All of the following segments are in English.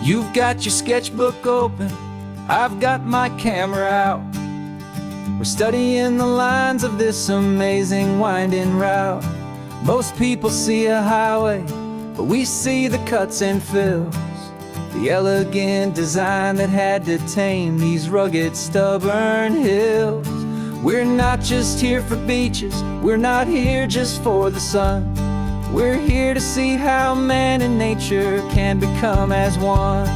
You've got your sketchbook open, I've got my camera out. We're studying the lines of this amazing winding route. Most people see a highway, but we see the cuts and fills, the elegant design that had to tame these rugged, stubborn hills. We're not just here for beaches, we're not here just for the sun. We're here to see how man and nature can become as one.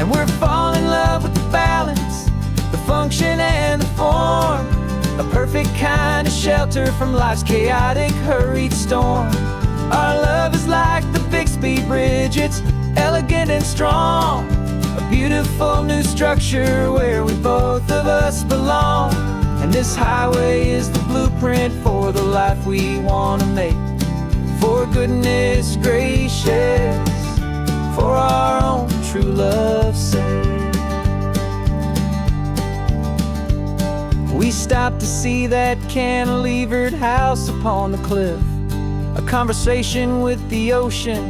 And we're falling in love with the balance, the function and the form, a perfect kind of shelter from life's chaotic, hurried storm. Our love is like the Bixby Bridge, it's elegant and strong, a beautiful new structure where we both of us belong. And this highway is the blueprint for the life we want to make. For goodness gracious, for our own true love's sake. We stopped to see that cantilevered house upon the cliff, a conversation with the ocean,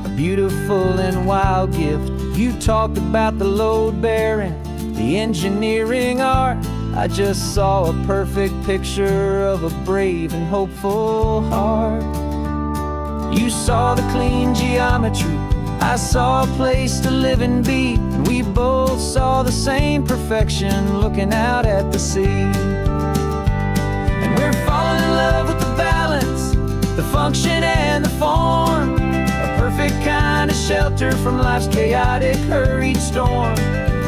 a beautiful and wild gift. You talked about the load bearing, the engineering art. I just saw a perfect picture of a brave and hopeful heart. You saw the clean geometry, I saw a place to live and be, and we both saw the same perfection looking out at the sea. And we're falling in love with the balance, the function and the form, a perfect kind of shelter from life's chaotic, hurried storm.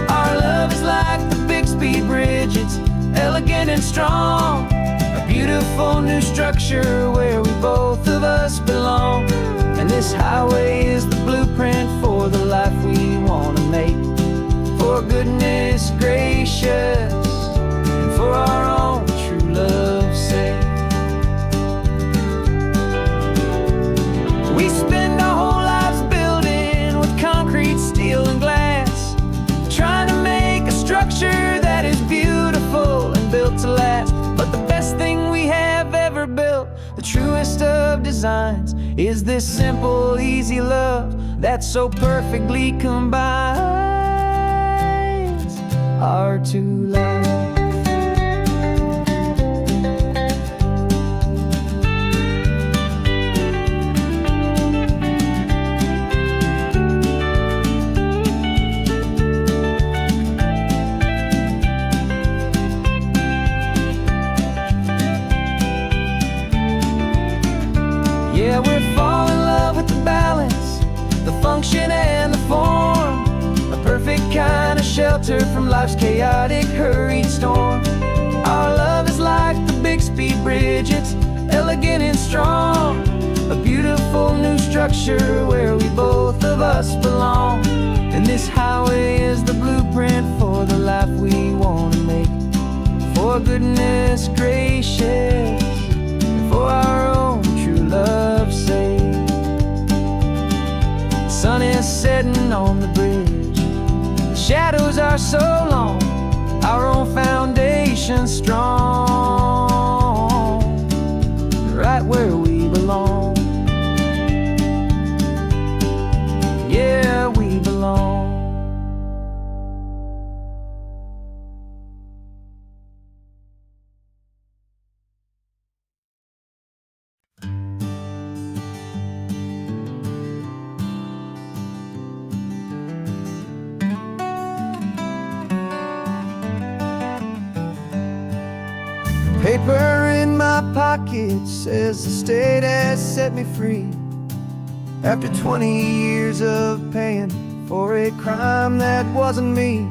Our love is like the Bixby Bridge, it's elegant and strong, a beautiful new structure where we both of us belong. And this highway is the blueprint for the life we want to make. For goodness gracious, and for our own true love's sake. We spend our whole lives building with concrete, steel and glass, trying to make a structure that is beautiful and built to last. But the best thing we have ever built, the truest of designs, is this simple, easy love that so perfectly combines our two lives. Yeah, we're falling in love with the balance, the function and the form, a perfect kind of shelter from life's chaotic, hurried storm. Our love is like the Bixby Bridge, it's elegant and strong, a beautiful new structure where we both of us belong. And this highway is the blueprint for the life we want to make. For goodness gracious, and for our own true love's sake. The sun is setting on the bridge, the shadows are so long, our own foundation strong, right where we belong. Yeah, we belong. Paper in my pocket says the state has set me free, after 20 years of paying for a crime that wasn't me.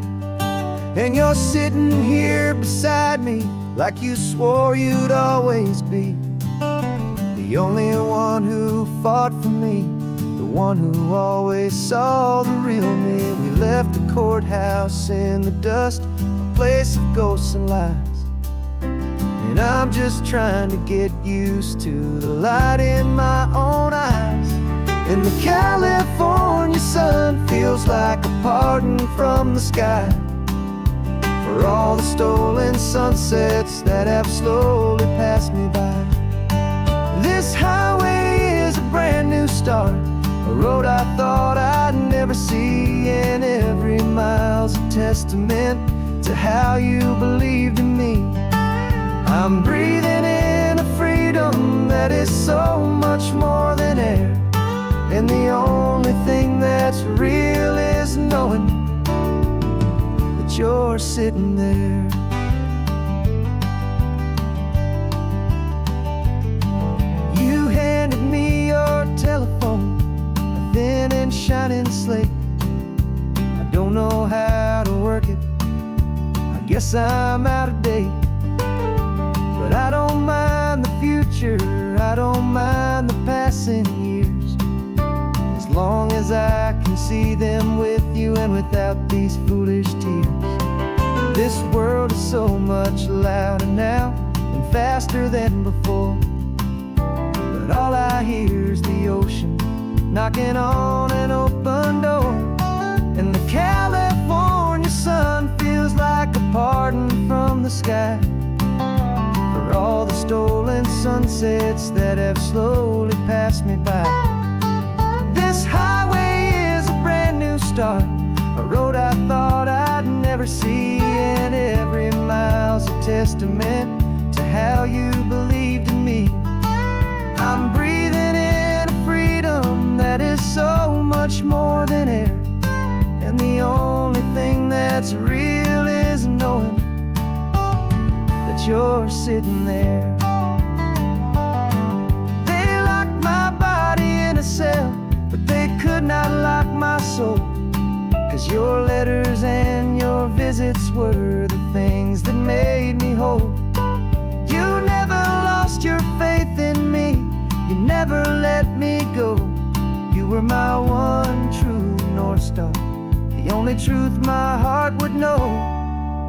And you're sitting here beside me like you swore you'd always be, the only one who fought for me, the one who always saw the real me. We left the courthouse in the dust, a place of ghosts and lies. And I'm just trying to get used to the light in my own eyes. And the California sun feels like a pardon from the sky for all the stolen sunsets that have slowly passed me by. This highway is a brand new start, a road I thought I'd never miles a testament to how you believed in me. I'm breathing in a freedom that is so much more than air, and the only thing that's real is knowing that you're sitting there. You handed me your telephone, a thin and shining slate. I don't know how to work it, I guess I'm out of date. But I don't mind the future, I don't mind the passing years, as long as I can see them with you and without these foolish tears. This world is so much louder now and faster than before, but all I hear is the ocean knocking on an open door. And the California sun feels like a pardon from the sky for all the stolen sunsets that have slowly passed me by. This highway is a brand new start, a road I thought I'd never see, and every mile's a testament to how you believed in me. I'm breathing in a freedom that is so much more than air, and the only thing that's real is knowing that you're sitting there. They locked my body in a cell, but they could not lock my soul, 'cause your letters and your visits were the things that made me whole. You never lost your faith in me, you never let me go. You were my one true North Star, the only truth my heart would know.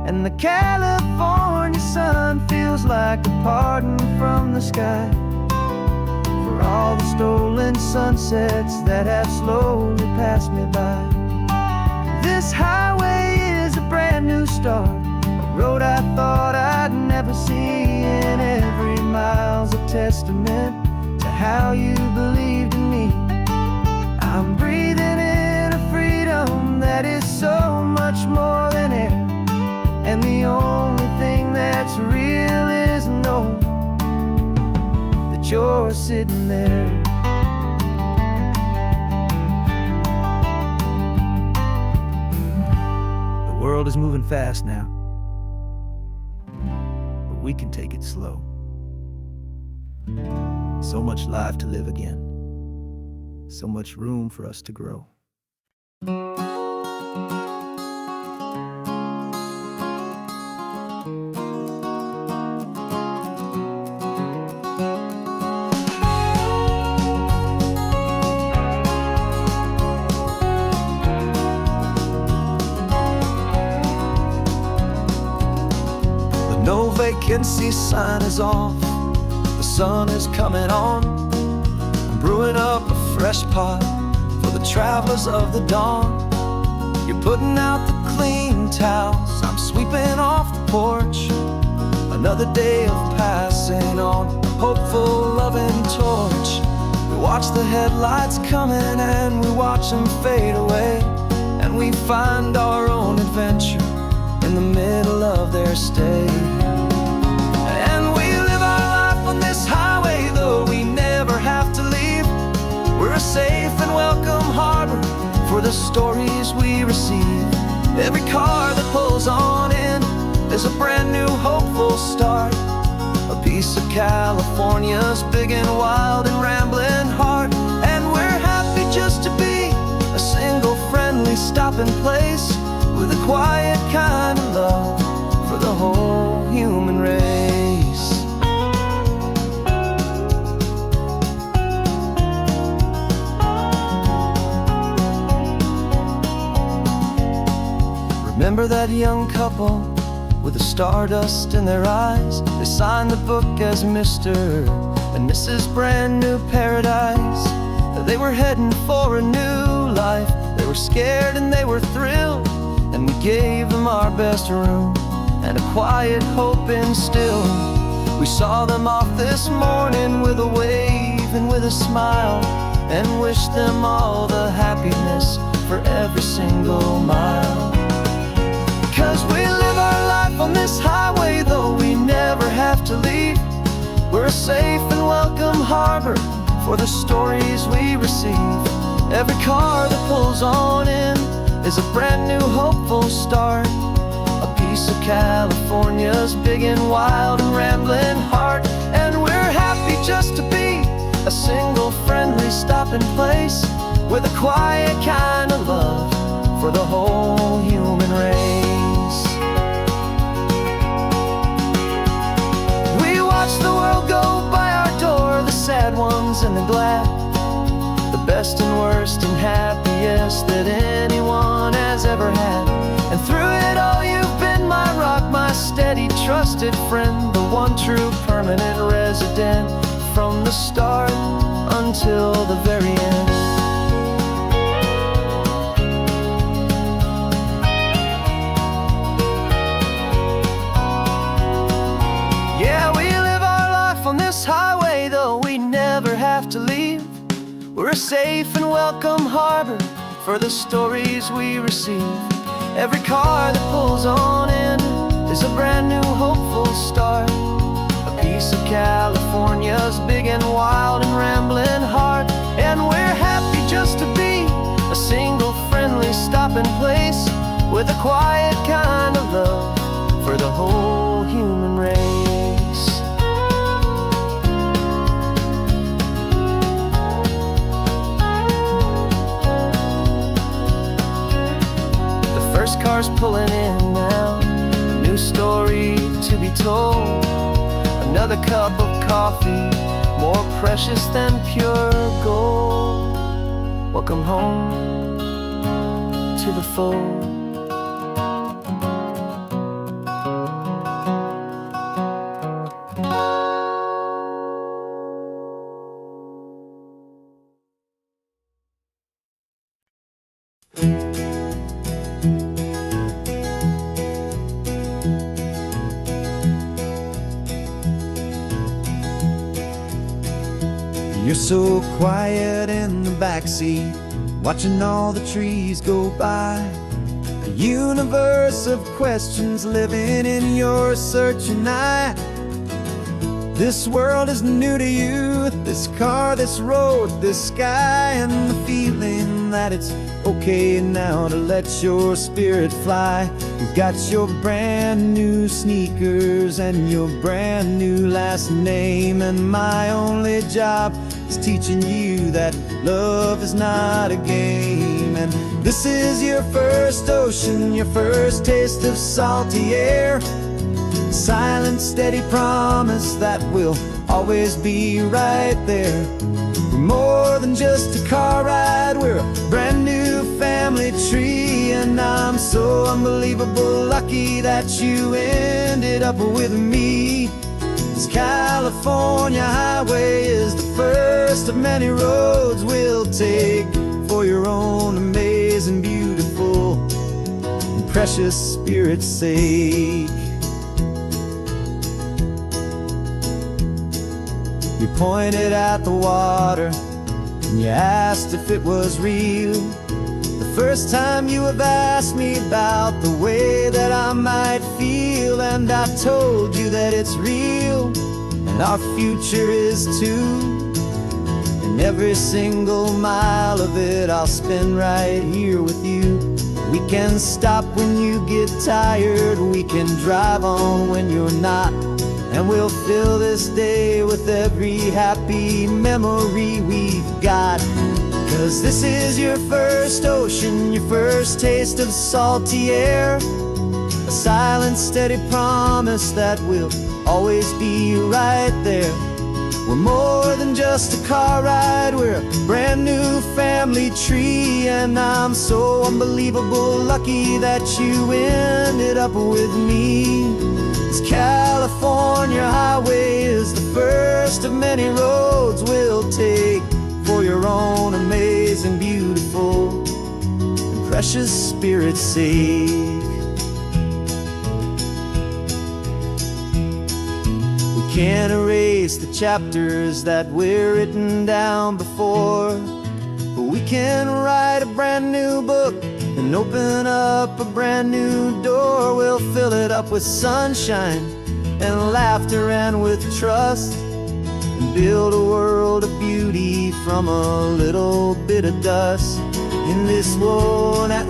And the California sun feels like a pardon from the sky for all the stolen sunsets that have slowly passed me by. This highway is a brand new start, a road I thought I'd never see, and every mile's a testament to how you believed in me. I'm breathing in a freedom that is so much more than air, and the only thing that's real is knowing that you're sitting there. The world is moving fast now, but we can take it slow. So much life to live again, so much room for us to grow. The no vacancy sign is off, the sun is coming on. I'm brewing up a fresh pot for the travelers of the dawn. You're putting out the clean towels, I'm sweeping off the porch. Another day of passing on, a hopeful, loving torch. We watch the headlights coming and we watch them fade away, and we find our own adventure in the middle of their stay. And we live our life on this highway, though we never have to leave. We're a safe and welcome harbor for the stories we receive. Every car that pulls on in is a brand new hopeful start, a piece of California's big and wild and rambling heart. And we're happy just to be a single friendly stopping place, with a quiet kind of love for the whole human race. Remember that young couple with the stardust in their eyes? They signed the book as Mr. and Mrs. Brand New Paradise. They were heading for a new life. They were scared and they were thrilled, and we gave them our best room and a quiet hope instilled. We saw them off this morning with a wave and with a smile, and wished them all the happiness for every single mile. 'Cause we live our life on this highway, though we never have to leave. We're a safe and welcome harbor for the stories we receive. Every car that pulls on in is a brand new hopeful start, a piece of California's big and wild and rambling heart. And we're happy just to be a single friendly stopping place, with a quiet kind of love for the whole human race. We watch the world go by our door, the sad ones and the glad, the best and worst and happiest that anyone has ever had. And through it all you've been my rock, my steady trusted friend, the one true permanent resident, from the start until the very end. Yeah, we live our life on this highway, though we never have to leave. We're a safe and welcome harbor for the stories we receive. Every car that pulls on in is a brand new hopeful start, a piece of California's big and wild and rambling heart. And we're happy just to be a single friendly stopping place, with a quiet kind of love for the whole human race. The first car's pulling in now, a new story to be told. Another cup of coffee, more precious than pure gold. Welcome home to the fold. You're so quiet in the backseat, watching all the trees go by. A universe of questions living in your searching eye. This world is new to you, this car, this road, this sky, and the feeling that it's okay now to let your spirit fly. You've got your brand new sneakers and your brand new last name, and my only job is teaching you that love is not a game. And this is your first ocean, your first taste of salty air, silent, steady promise that we'll always be right there. We're more than just a car ride, we're a brand new family tree. And I'm so unbelievable lucky that you ended up with me. This California highway is the first of many roads we'll take for your own amazing, beautiful, and precious spirit's sake. You pointed at the water and you asked if it was real. The first time you have asked me about the way that I might feel, and I told you that it's real and our future is too. And every single mile of it I'll spend right here with you. We can stop when you get tired, we can drive on when you're not, and we'll fill this day with every happy memory we've got. 'Cause this is your first ocean, your first taste of salty air, a silent, steady promise that we'll always be right there. We're more than just a car ride, we're a brand new family tree. And I'm so unbelievable lucky that you ended up with me. This California highway is the first of many roads we'll take for your own amazing, beautiful, and precious spirit's sake. We can't erase the chapters that were written down before, but we can write a brand new book and and open up a brand new door. We'll fill it up with sunshine and laughter and with trust, and build a world of beauty from a little bit of dust. In this world that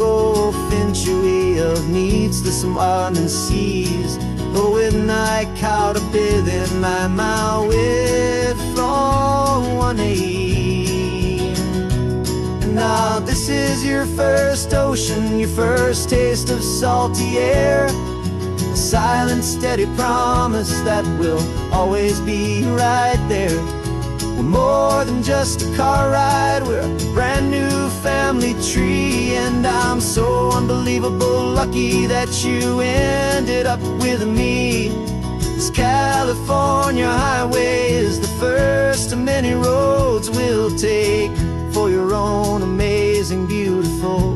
finchue of needs to some island seas, but with night caught a bit in my with from one aid. And now this is your first ocean, your first taste of salty air, a silent steady promise that we'll always be right there. We're more than just a car ride, we're a brand new family tree. And I'm so unbelievable lucky that you ended up with me. This California highway is the first of many roads we'll take for your own amazing, beautiful,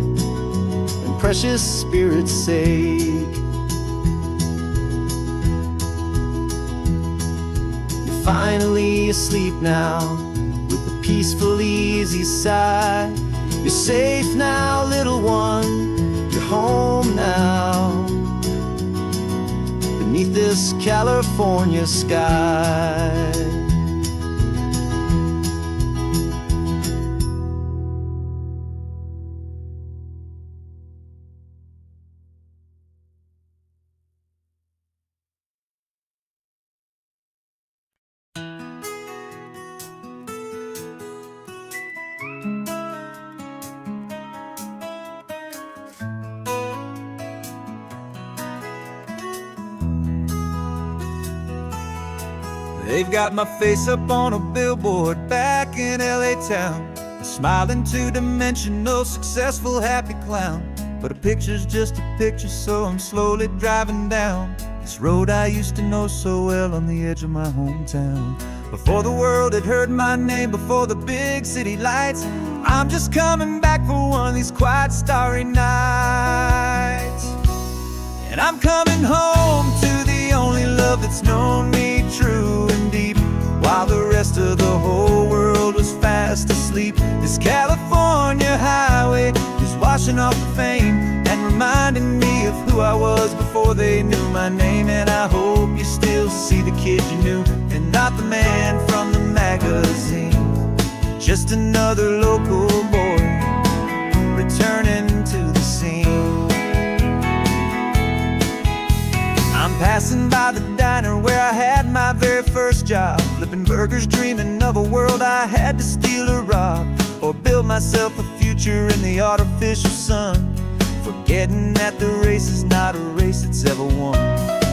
and precious spirit's sake. Finally asleep now, with a peaceful, easy sigh. You're safe now, little one, you're home now, beneath this California sky. They've got my face up on a billboard back in LA town, a smiling two-dimensional, successful, happy clown. But a picture's just a picture, so I'm slowly driving down this road I used to know so well on the edge of my hometown. Before the world had heard my name, before the big city lights, I'm just coming back for one of these quiet, starry nights. And I'm coming home to the only love that's known me true and deep, while the rest of the whole world was fast asleep. This California highway is washing off the fame and reminding me of who I was before they knew my name. And I hope you still see the kid you knew, and not the man from the magazine. Just another local boy returning to the scene. I'm passing by the diner where I had my very first job, flipping burgers, dreaming of a world I had to steal or rob, or build myself a future in the artificial sun, forgetting that the race is not a race that's ever won.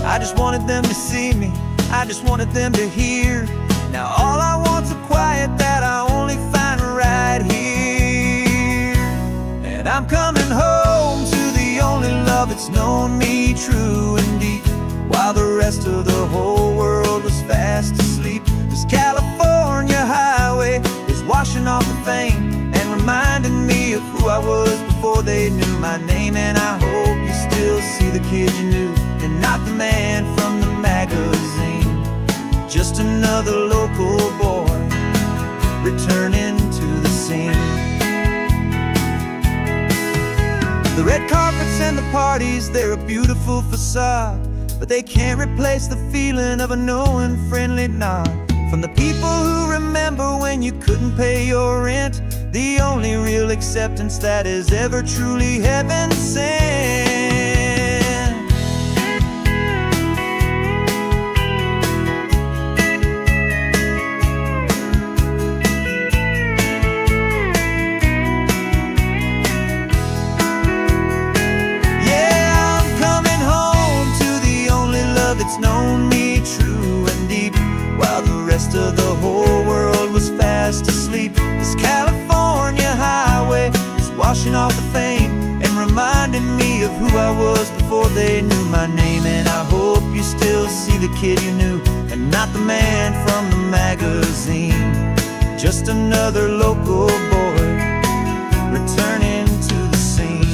I just wanted them to see me, I just wanted them to hear. Now all I want's a quiet that I only find right here. And I'm coming home to the only love that's known me true and deep, while the rest of the whole world was fast asleep. This California highway is washing off the fame and reminding me of who I was before they knew my name. And I hope you still see the kid you knew, and not the man from the magazine. Just another local boy returning to the scene. The red carpets and the parties, they're a beautiful facade, but they can't replace the feeling of a knowing, friendly nod from the people who remember when you couldn't pay your rent. The only real acceptance that is ever truly heaven sent. It's known me true and deep, while the rest of the whole world was fast asleep. This California highway is washing off the fame and reminding me of who I was before they knew my name. And I hope you still see the kid you knew, and not the man from the magazine. Just another local boy returning to the scene.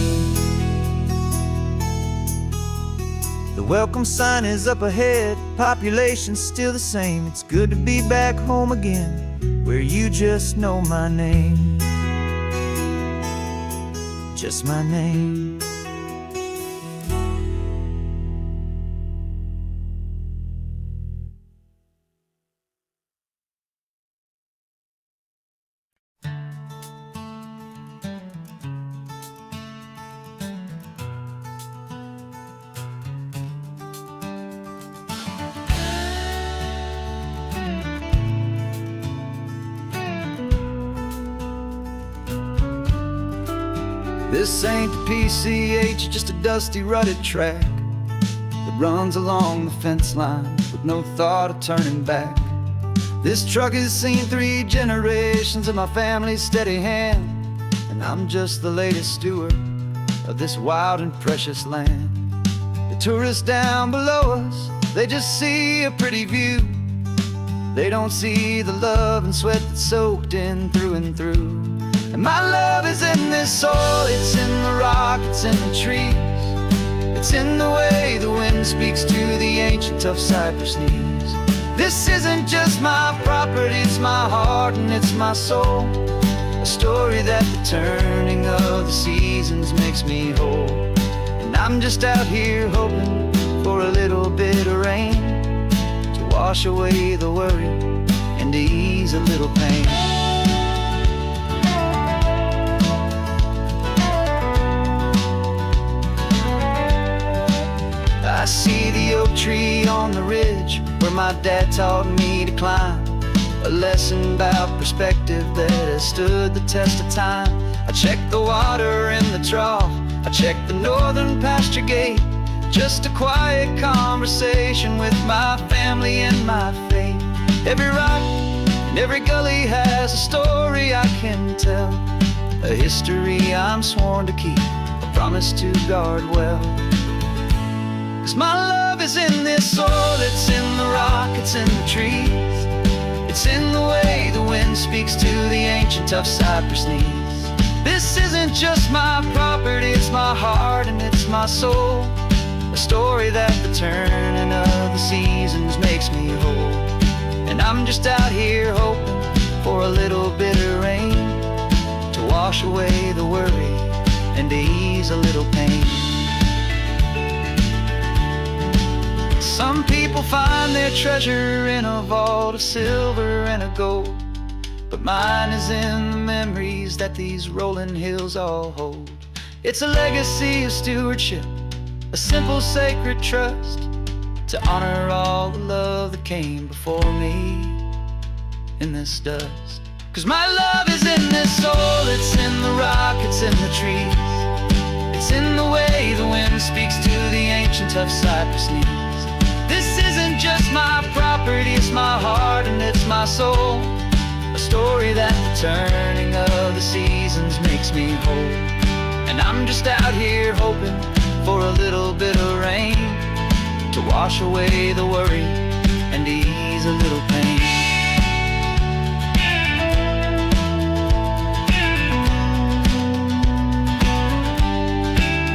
The welcome sign is up ahead, population's still the same. It's good to be back home again, where you just know my name. just my name. This ain't the PCH, just a dusty, rutted track that runs along the fence line with no thought of turning back. This truck has seen 3 generations of my family's steady hand, and I'm just the latest steward of this wild and precious land. The tourists down below us, they just see a pretty view. They don't see the love and sweat that's soaked in through and through. And my love is in this soil, it's in the rock, it's in the trees. It's in the way the wind speaks to the ancient tough cypress knees. This isn't just my property, it's my heart and it's my soul. A story that the turning of the seasons makes me whole. And I'm just out here hoping for a little bit of rain to wash away the worry and to ease a little pain. I see the oak tree on the ridge where my dad taught me to climb. A lesson about perspective that has stood the test of time. I check the water in the trough, I check the northern pasture gate. Just a quiet conversation with my family and my faith. Every rock and every gully has a story I can tell, a history I'm sworn to keep, a promise to guard well. 'Cause my love is in this soil, it's in the rock, it's in the trees. It's in the way the wind speaks to the ancient tough cypress knees. This isn't just my property, it's my heart and it's my soul. A story that the turning of the seasons makes me whole. And I'm just out here hoping for a little bit of rain to wash away the worry and to ease a little pain. Some people find their treasure in a vault of silver and of gold, but mine is in the memories that these rolling hills all hold. It's a legacy of stewardship, a simple sacred trust, to honor all the love that came before me in this dust. 'Cause my love is in this soil, it's in the rock, it's in the trees. It's in the way the wind speaks to the ancient tough cypress knees. This isn't just my property, it's my heart and it's my soul. A story that the turning of the seasons makes me whole. And I'm just out here hoping for a little bit of rain to wash away the worry and ease a little pain.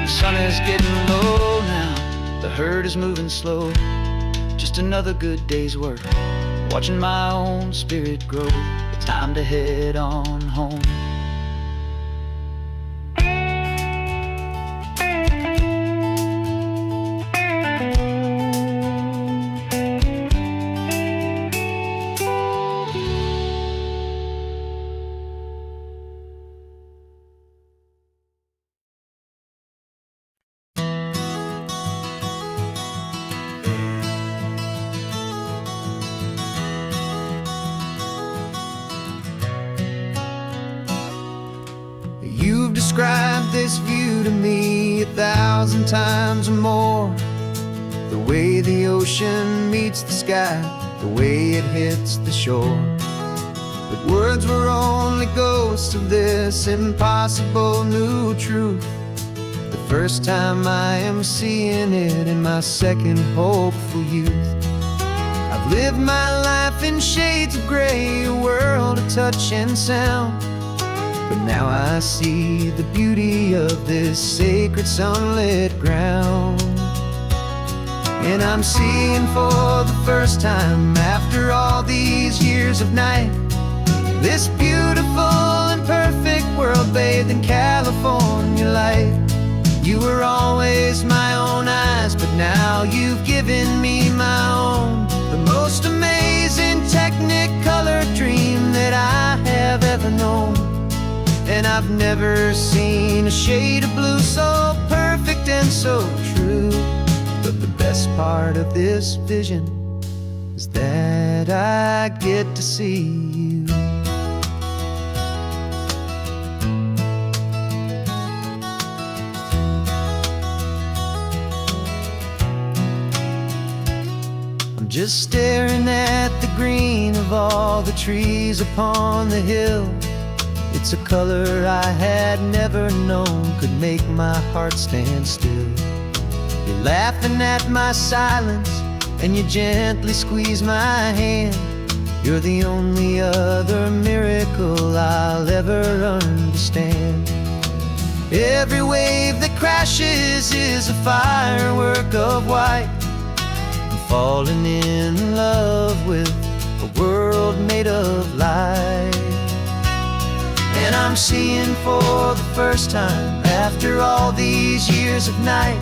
The sun is getting low now, the herd is moving slow. Just another good day's work, watching my own spirit grow. Time to head on home. You've described this view to me 1,000 times or more. The way the ocean meets the sky, the way it hits the shore. But words were only ghosts of this impossible new truth. The first time I am seeing it in my second hopeful youth. I've lived my life in shades of gray, a world of touch and sound. But now I see the beauty of this sacred sunlit ground. And I'm seeing for the first time after all these years of night, this beautiful and perfect world bathed in California light. You were always my own eyes, but now you've given me my own. The most amazing technicolor dream that I have ever known. And I've never seen a shade of blue so perfect and so true. But the best part of this vision is that I get to see you. I'm just staring at the green of all the trees upon the hill. It's a color I had never known could make my heart stand still. You're laughing at my silence, and you gently squeeze my hand. You're the only other miracle I'll ever understand. Every wave that crashes is a firework of white. I'm falling in love with a world made of light. And I'm seeing for the first time, after all these years of night,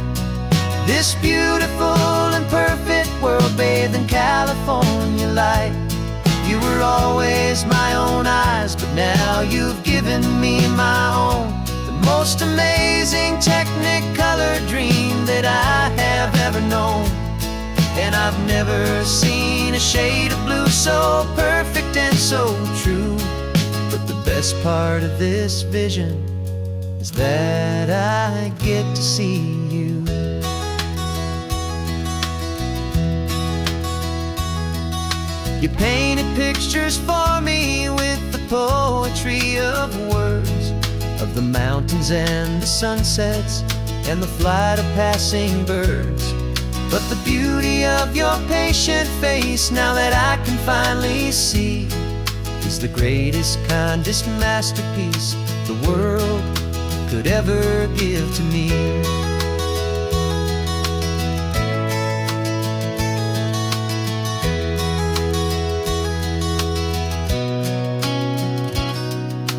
this beautiful and perfect world bathed in California light. You were always my own eyes, but now you've given me my own. The most amazing technicolor dream that I have ever known. And I've never seen a shade of blue so perfect and so true. But the best part of this vision is that I get to see you. You painted pictures for me with the poetry of words, of the mountains and the sunsets and the flight of passing birds. But the beauty of your patient face, now that I can finally see, is the greatest, kindest masterpiece the world could ever give to me.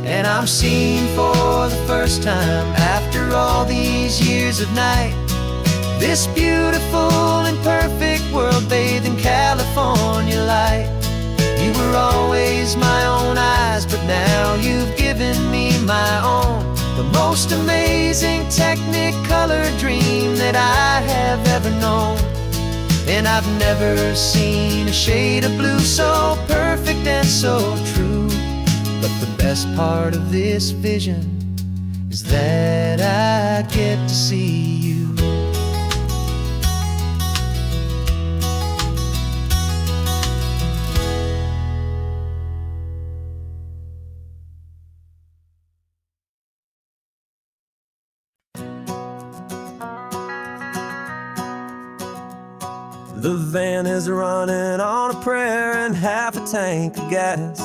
And I'm seeing for the first time, after all these years of night, this beautiful and perfect world bathed in California light. You were always my own eyes, but now you've given me my own. The most amazing technicolor dream that I have ever known. And I've never seen a shade of blue so perfect and so true. But the best part of this vision is that I get to see you. The van is running on a prayer and half a tank of gas.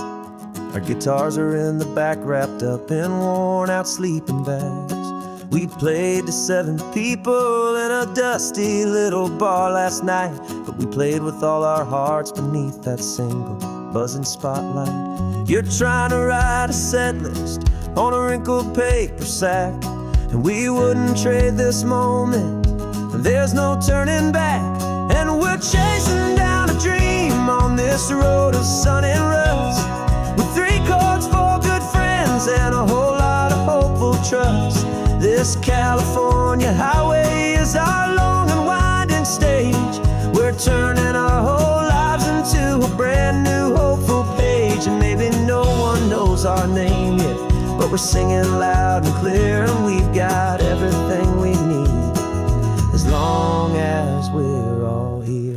Our guitars are in the back, wrapped up in worn-out sleeping bags. We played to 7 people in a dusty little bar last night, but we played with all our hearts beneath that single buzzing spotlight. You're trying to write a set list on a wrinkled paper sack, and we wouldn't trade this moment. There's no turning back, and we're chasing down a dream on this road of sun and rust, with 3 chords for good friends and a whole lot of hopeful trust. This California highway is our long and winding stage. We're turning our whole lives into a brand new hopeful page. And maybe no one knows our name yet, but we're singing loud and clear, and we've got everything we need as long as we're all here.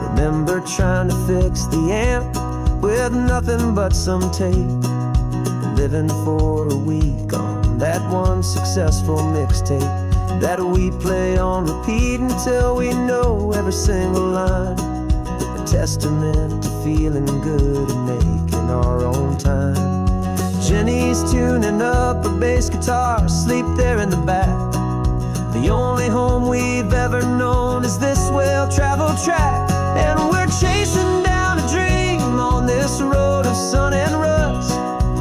Remember trying to fix the amp with nothing but some tape, living for a week on that one successful mixtape that we play on repeat until we know every single line. A testament to feeling good and making our own time. Jenny's tuning up her bass guitar, asleep there in the back. The only home we've ever known is this well-traveled track, and we're chasing down a dream on this road of sun and rust,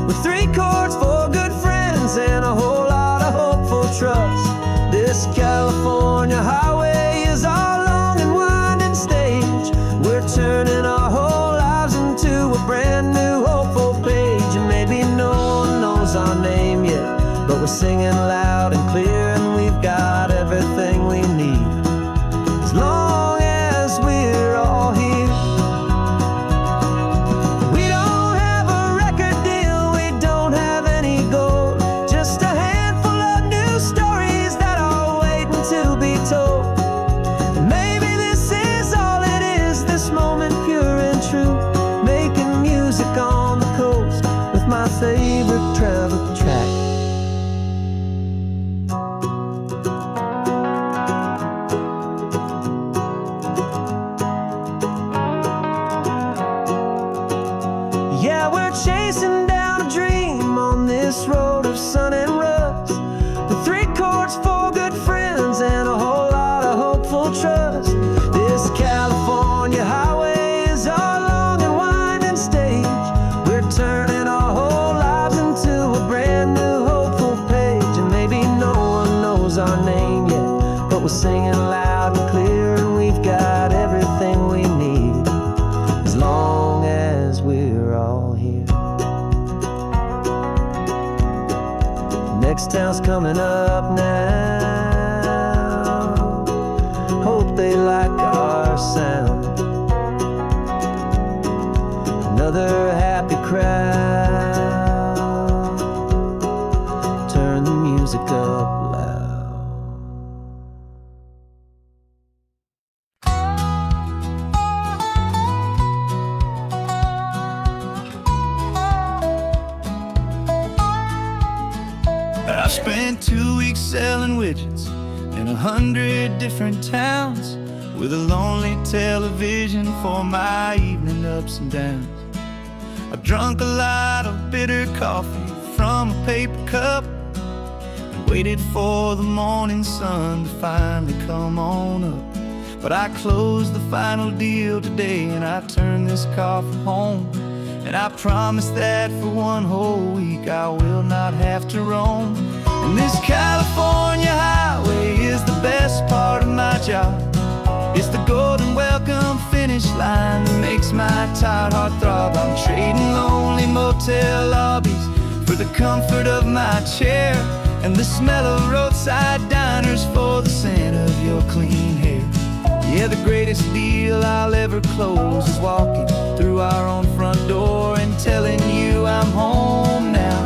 with 3 chords for good friends singing loud and clear, and we've got everything we need as long as we're all here. We don't have a record deal, we don't have any gold, just a handful of new stories that are waiting to be told. And maybe this is all it is, this moment pure and true, making music on the coast with my favorite travel track. Yeah, we're chasing down a dream on this road of sun and rust, with 3 chords, 4 good friends, and a whole lot of hopeful trust. This California highway is our long and winding stage. We're turning our whole lives into a brand new hopeful page. And maybe no one knows our name yet, but we're singing loud and clear, and we've got everything we need as long as we're all here. Next town's coming up now, hope they like our sound. Another happy crowd, turn the music up loud. I spent 2 weeks selling widgets in 100 different towns, with a lonely television for my evening ups and downs. I've drunk a lot of bitter coffee from a paper cup, and waited for the morning sun to finally come on up. But I closed the final deal today, and I turned this car from home. And I promise that for 1 whole week I will not have to roam. And this California highway is the best part of my job. It's the golden welcome finish line that makes my tired heart throb. I'm trading lonely motel lobbies for the comfort of my chair, and the smell of roadside diners for the scent of your clean hair. Yeah, the greatest deal I'll ever close is walking through our own front door and telling you I'm home now,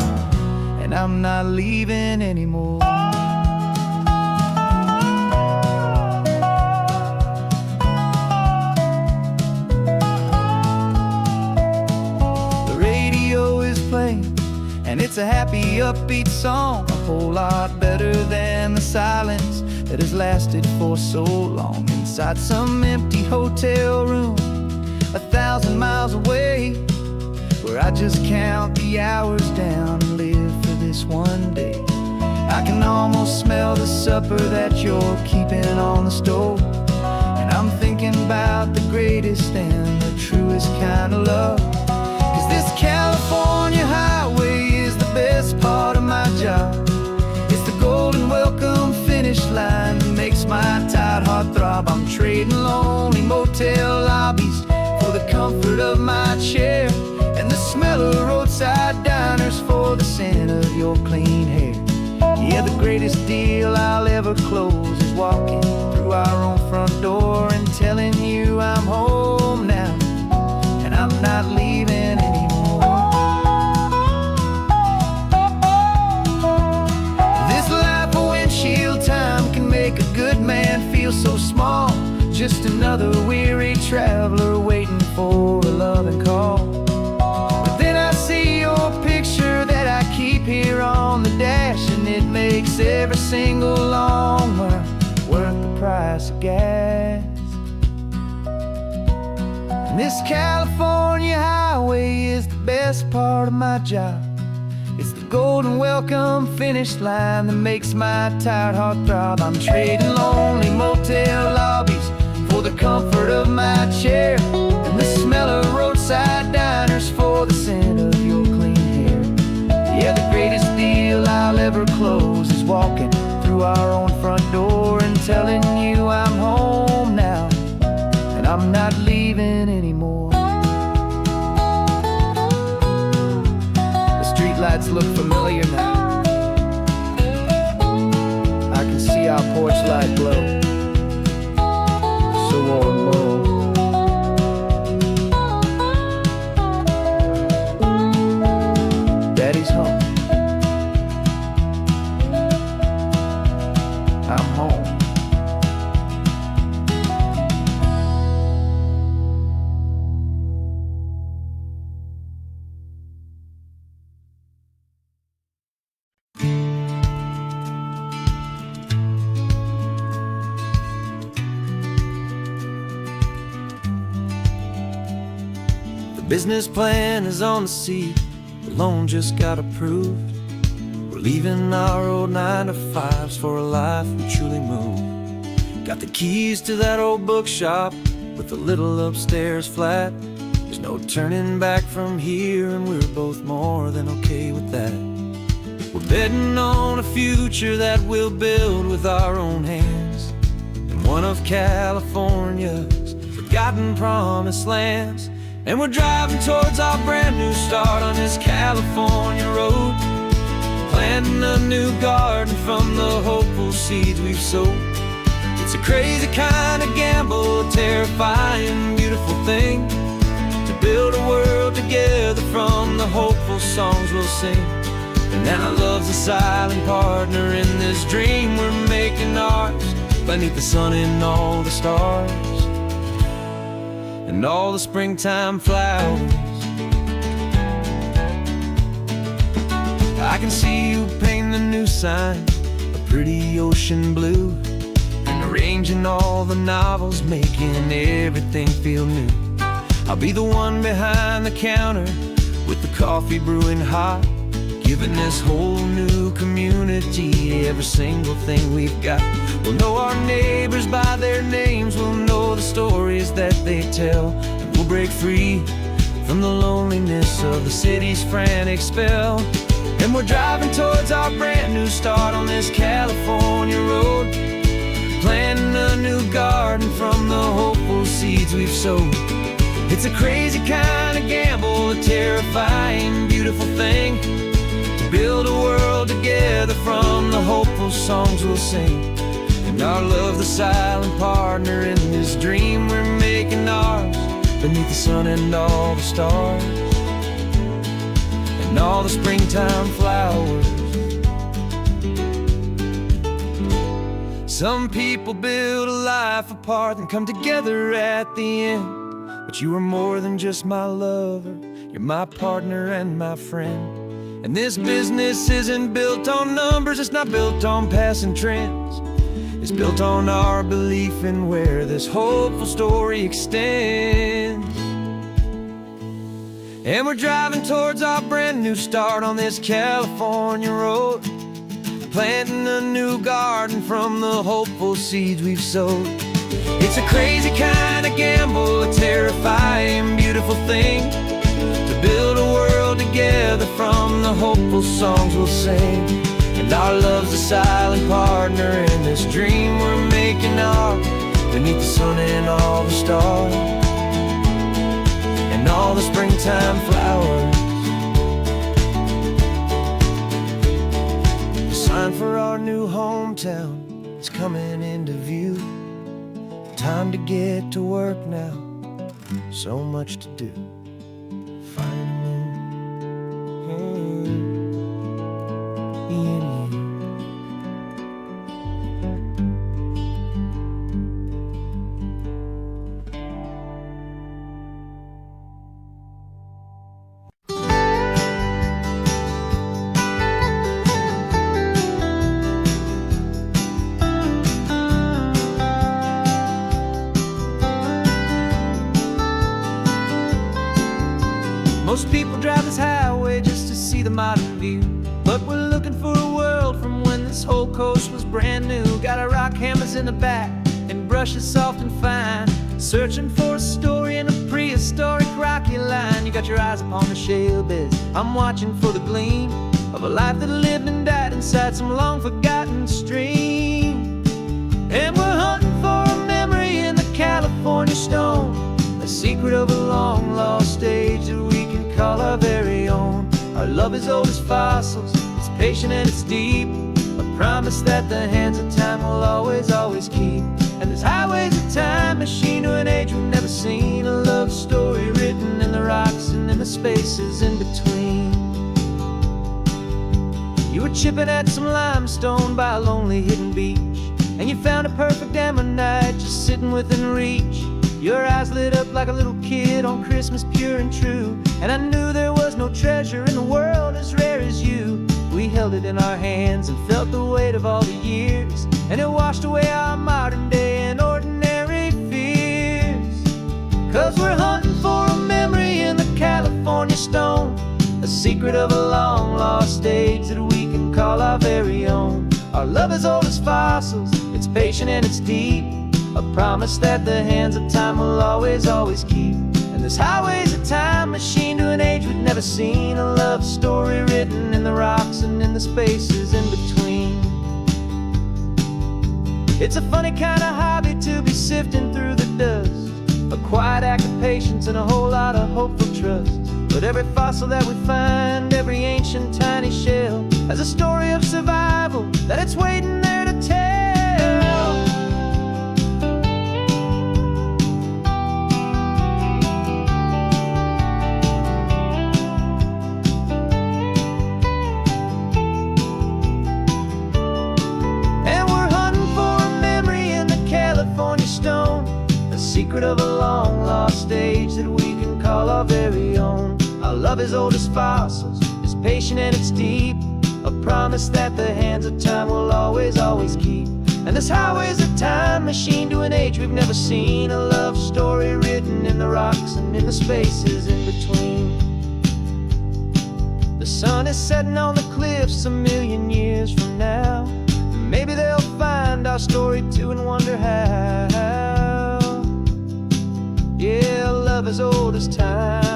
and I'm not leaving anymore. The radio is playing, and it's a happy, upbeat song, a whole lot better than the silence that has lasted for so long. Inside some empty hotel room 1,000 miles away, where I just count the hours down and live for this one day. I can almost smell the supper that you're keeping on the stove, and I'm thinking about the greatest and the truest kind of love. 'Cause this California highway is the best part of my job. It's the golden welcome finish line that makes my tired heart throb. I'm trading lonely motel lobbies for the comfort of my chair, and the smell of roadside diners for the scent of your clean hair. Yeah, the greatest deal I'll ever close is walking through our own front door and telling you I'm home now, and I'm not leaving anymore. This life of windshield time can make a good man feel so small, just another weary traveler waiting for a loving call. But then I see your picture that I keep here on the dash, and it makes every single long mile worth the price of gas. And this California highway is the best part of my job. It's the golden welcome finish line that makes my tired heart throb. I'm trading lonely motel lobbies for the comfort of my chair, and the smell of roadside diners for the scent of your clean hair. Yeah, the greatest deal I'll ever close is walking through our own front door and telling you I'm home now, and I'm not leaving anymore. The streetlights look familiar now. our porch light glow. So warm, Daddy's home. I'm home. The business plan is on the seat, the loan just got approved. We're leaving our old 9-to-5s for a life we truly moved. Got the keys to that old bookshop with the little upstairs flat. There's no turning back from here, and we're both more than okay with that. We're betting on a future that we'll build with our own hands, in one of California's forgotten promised lands. And we're driving towards our brand new start on this California road, planting a new garden from the hopeful seeds we've sowed. It's a crazy kind of gamble, a terrifying, beautiful thing, to build a world together from the hopeful songs we'll sing. And now love's a silent partner in this dream we're making ours, beneath the sun and all the stars and all the springtime flowers. I can see you painting the new sign a pretty ocean blue, and arranging all the novels, making everything feel new. I'll be the one behind the counter with the coffee brewing hot, giving this whole new community every single thing we've got. We'll know our neighbors by their names, we'll know the stories that they tell, and we'll break free from the loneliness of the city's frantic spell. And we're driving towards our brand new start on this California road, planting a new garden from the hopeful seeds we've sowed. It's a crazy kind of gamble, a terrifying, beautiful thing, to build a world together from the hopeful songs we'll sing. And our love's the silent partner in this dream we're making ours, beneath the sun and all the stars and all the springtime flowers. Some people build a life apart and come together at the end, but you are more than just my lover, you're my partner and my friend. And this business isn't built on numbers, it's not built on passing trends. It's built on our belief in where this hopeful story extends. And we're driving towards our brand new start on this California road, planting a new garden from the hopeful seeds we've sowed. It's a crazy kind of gamble, a terrifying, beautiful thing, to build a world together from the hopeful songs we'll sing. And our love's a silent partner in this dream we're making ours, beneath the sun and all the stars and all the springtime flowers. The sign for our new hometown is coming into view. Time to get to work now, so much to do. Finding Most people drive this highway just to see the modern view, but we're looking for a world from when this whole coast was brand new. Got our rock hammers in the back and brushes soft and fine, searching for a story in a prehistoric rocky line. You got your eyes upon the shale beds, I'm watching for the gleam of a life that lived and died inside some long forgotten stream. And we're hunting for a memory in the California stone, a secret of a long lost age that we can call our very own. Our love is old as fossils, it's patient and it's deep, a promise that the hands of time will always, always keep. And this highway's a time machine to an age we've never seen, a love story written in the rocks and in the spaces in between. You were chipping at some limestone by a lonely hidden beach, and you found a perfect ammonite just sitting within reach. Your eyes lit up like a little kid on Christmas, pure and true. And I knew there was no treasure in the world as rare as you. We held it in our hands and felt the weight of all the years, and it washed away our modern day and ordinary fears. 'Cause we're hunting for a memory in the California stone, a secret of a long lost age that we can call our very own. Our love is old as fossils, it's patient and it's deep, a promise that the hands of time will always, always keep. And this highway's a time machine to an age we've never seen, a love story written in the rocks and in the spaces in between. It's a funny kind of hobby to be sifting through the dust, a quiet act of patience and a whole lot of hopeful trust. But every fossil that we find, every ancient tiny shell, has a story of survival that it's waiting there to tell. And we're hunting for a memory in the California stone, a secret of a long lost age that we can call our very own. Our love is old as fossils, it's patient and it's deep, a promise that the hands of time will always, always keep. And this highway's a time machine to an age we've never seen, a love story written in the rocks and in the spaces in between. The sun is setting on the cliffs a million years from now. Maybe they'll find our story too and wonder how. Yeah, love is old as time.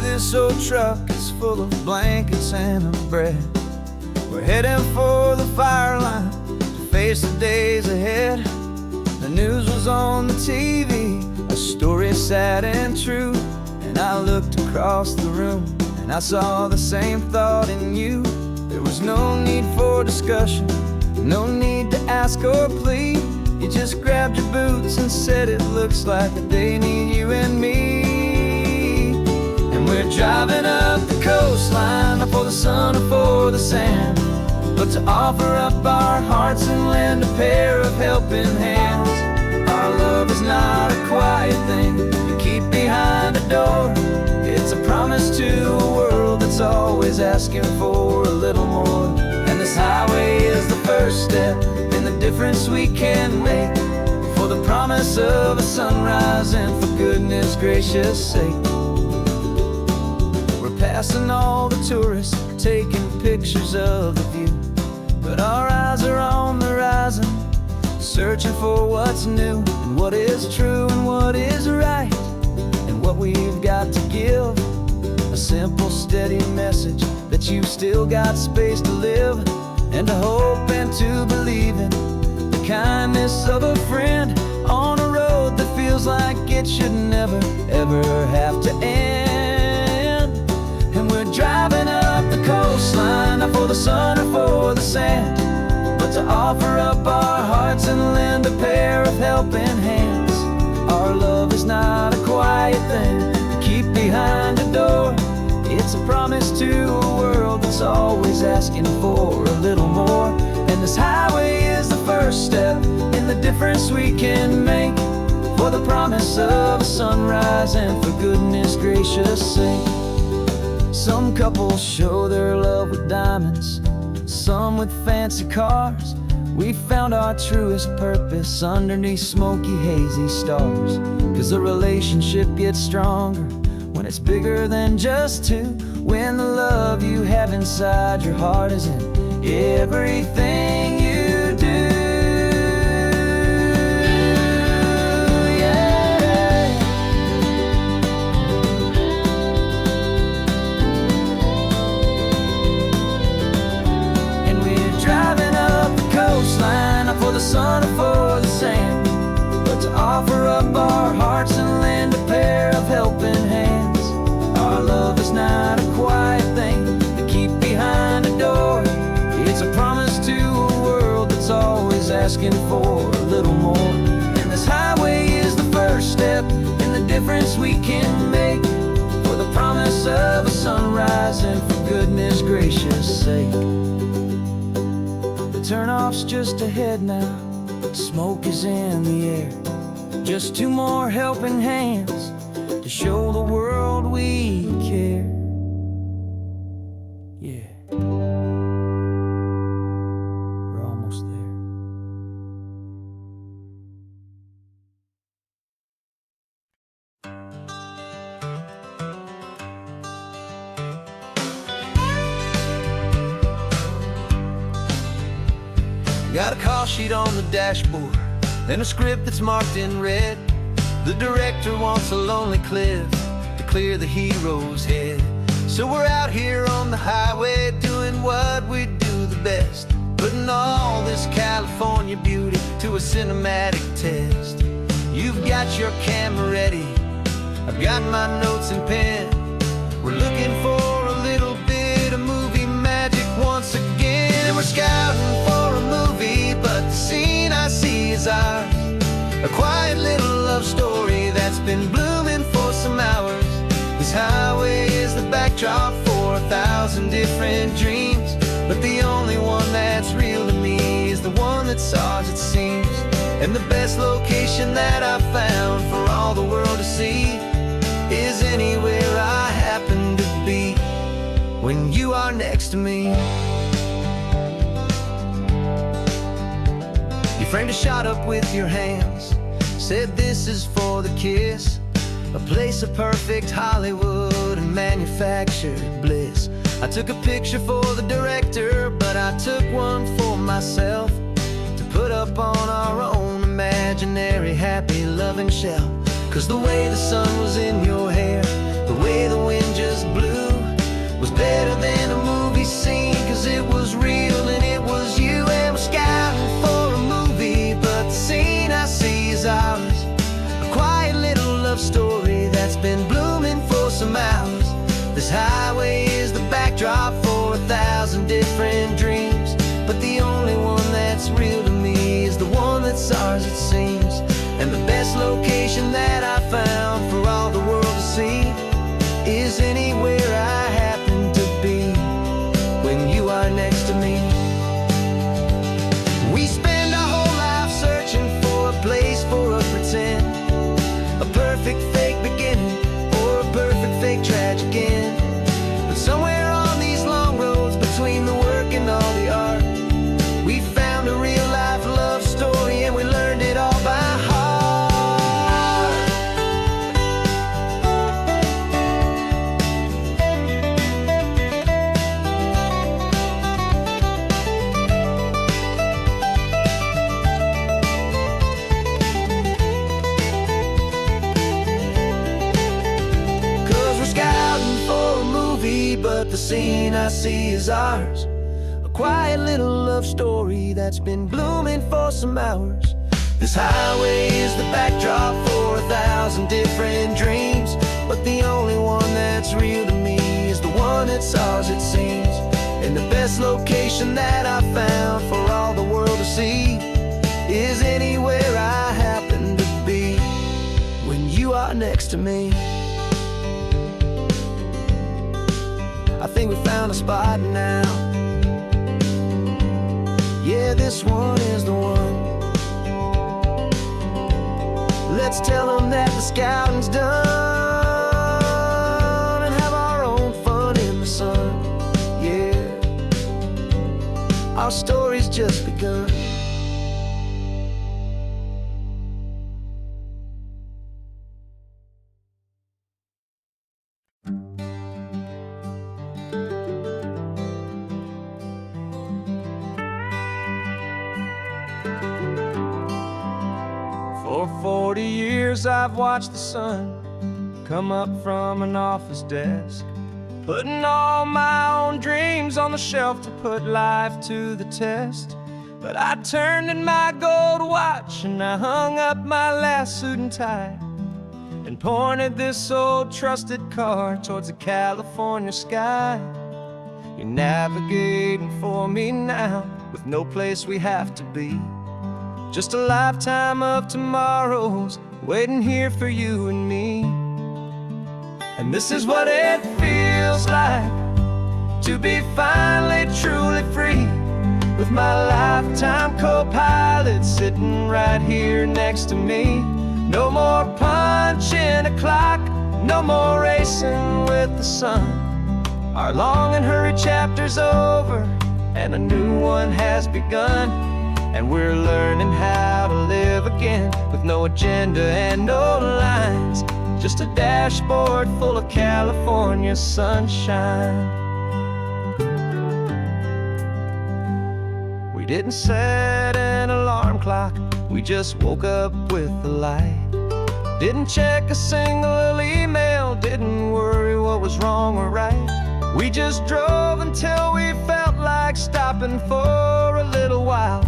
This old truck is full of blankets and of bread. We're heading for the fire line to face the days ahead. The news was on the TV, a story sad and true. And I looked across the room and I saw the same thought in you. There was no need for discussion, no need to ask or plead. You just grabbed your boots and said it looks like the day need you and me. We're driving up the coastline, not for the sun or for the sand, but to offer up our hearts and lend a pair of helping hands. Our love is not a quiet thing you keep behind a door. It's a promise to a world that's always asking for a little more. And this highway is the first step in the difference we can make, for the promise of a sunrise and for goodness gracious sake. Passing all the tourists, taking pictures of the view, but our eyes are on the horizon, searching for what's new and what is true and what is right, and what we've got to give. A simple, steady message that you've still got space to live, and to hope and to believe in the kindness of a friend on a road that feels like it should never, ever have to end. Driving up the coastline, not for the sun or for the sand, but to offer up our hearts and lend a pair of helping hands. Our love is not a quiet thing to keep behind a door. It's a promise to a world that's always asking for a little more. And this highway is the first step in the difference we can make, for the promise of a sunrise and for goodness gracious sake. Some couples show their love with diamonds, some with fancy cars. We found our truest purpose underneath smoky, hazy stars. 'Cause the relationship gets stronger when it's bigger than just two. When the love you have inside your heart is in everything you do. Not for the sun or for the sand, but to offer up our hearts and lend a pair of helping hands. Our love is not a quiet thing to keep behind a door. It's a promise to a world that's always asking for a little more. And this highway is the first step in the difference we can make, for the promise of a sunrise and for goodness gracious sake. Turn-off's just ahead now, smoke is in the air. Just two more helping hands to show the world we care. Yeah, we're almost there. Got a call sheet on the dashboard and a script that's marked in red. The director wants a lonely cliff to clear the hero's head. So we're out here on the highway doing what we do the best, putting all this California beauty to a cinematic test. You've got your camera ready, I've got my notes and pen. We're looking for a little bit of movie magic once again. And we're scouting for a movie, but the scene I see is ours. A quiet little love story that's been blooming for some hours. This highway is the backdrop for 1,000 different dreams, but the only one that's real to me is the one that's ours, it seems. And the best location that I've found for all the world to see is anywhere I happen to be when you are next to me. You framed a shot up with your hands, said this is for the kiss, a place of perfect Hollywood and manufactured bliss. I took a picture for the director, but I took one for myself to put up on our own imaginary happy loving shelf. 'Cause the way the sun was in your hair, the way the wind just blew, was better than a movie scene, 'cause it was real and it was you. And we're scouting for a movie, but the scene I see is ours. A quiet little love story that's been blooming for some hours. This highway is the backdrop for 1,000 different dreams, but the only one that's real to me is the one that's ours, it seems. And the best location that I found for all the world to see is anywhere I happen to be when you are next to me. We spend our whole life searching for a place for a pretend, a perfect fake beginning or a perfect fake tragic end. But somewhere on these long roads between the work and all the art, we found a real life love story and we learned it all by heart. But the scene I see is ours. A quiet little love story that's been blooming for some hours. This highway is the backdrop for 1,000 different dreams, but the only one that's real to me is the one that's ours, it seems. And the best location that I found for all the world to see is anywhere I happen to be when you are next to me. I think we found a spot now. Yeah, this one is the one. Let's tell them that the scouting's done and have our own fun in the sun. Yeah. just begun. For 40 years I've watched the sun come up from an office desk, putting all my own dreams on the shelf to put life to the test. But I turned in my gold watch and I hung up my last suit and tie and pointed this old trusted car towards the California sky. You're navigating for me now with no place we have to be. Just a lifetime of tomorrows waiting here for you and me. And this is what it feels like to be finally truly free, with my lifetime co-pilot sitting right here next to me. No more punching a clock, no more racing with the sun. Our long and hurried chapter's over and a new one has begun. And we're learning how to live again with no agenda and no lines, just a dashboard full of California sunshine. We didn't set an alarm clock, we just woke up with the light. Didn't check a single email, didn't worry what was wrong or right. We just drove until we felt like stopping for a little while.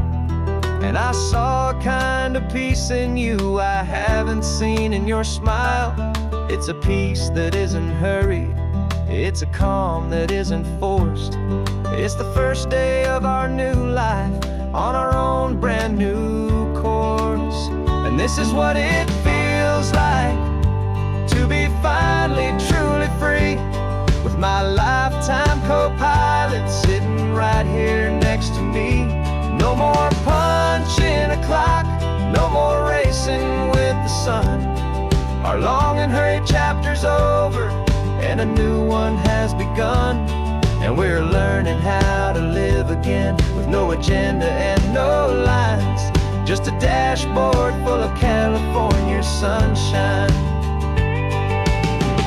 And I saw a kind of peace in you I haven't seen in your smile. It's a peace that isn't hurried, it's a calm that isn't forced. It's the first day of our new life on our own brand new course. And this is what it feels like to be finally truly free, with my lifetime co-pilot sitting right here next to me. No more punching a clock, no more racing with the sun. Our long and hurried chapter's over and a new one has begun. And we're learning how to live again with no agenda and no lines, just a dashboard full of California sunshine.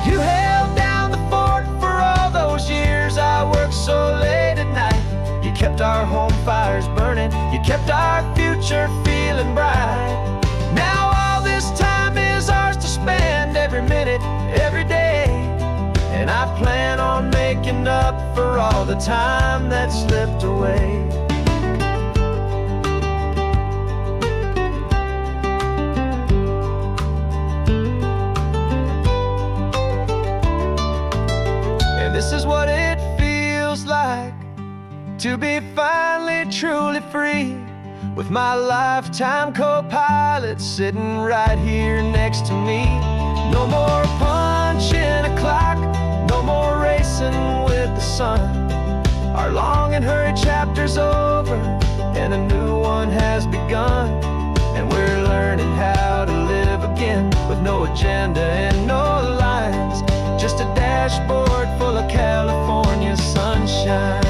You held down the fort for all those years I worked so late at night. You kept our home fires burning, you kept our future feeling bright. Now all this time is ours to spend, every minute, every day. And I plan on making up for all the time that slipped away. And this is what it feels like to be finally truly free, with my lifetime co-pilot sitting right here next to me. No more punching a clock, no more racing with the sun. Our long and hurried chapter's over and a new one has begun. And we're learning how to live again with no agenda and no lines, just a dashboard full of California sunshine.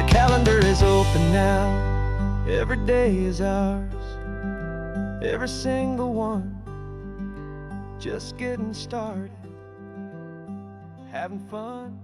Calendar is open now, every day is ours, every single one, just getting started, having fun.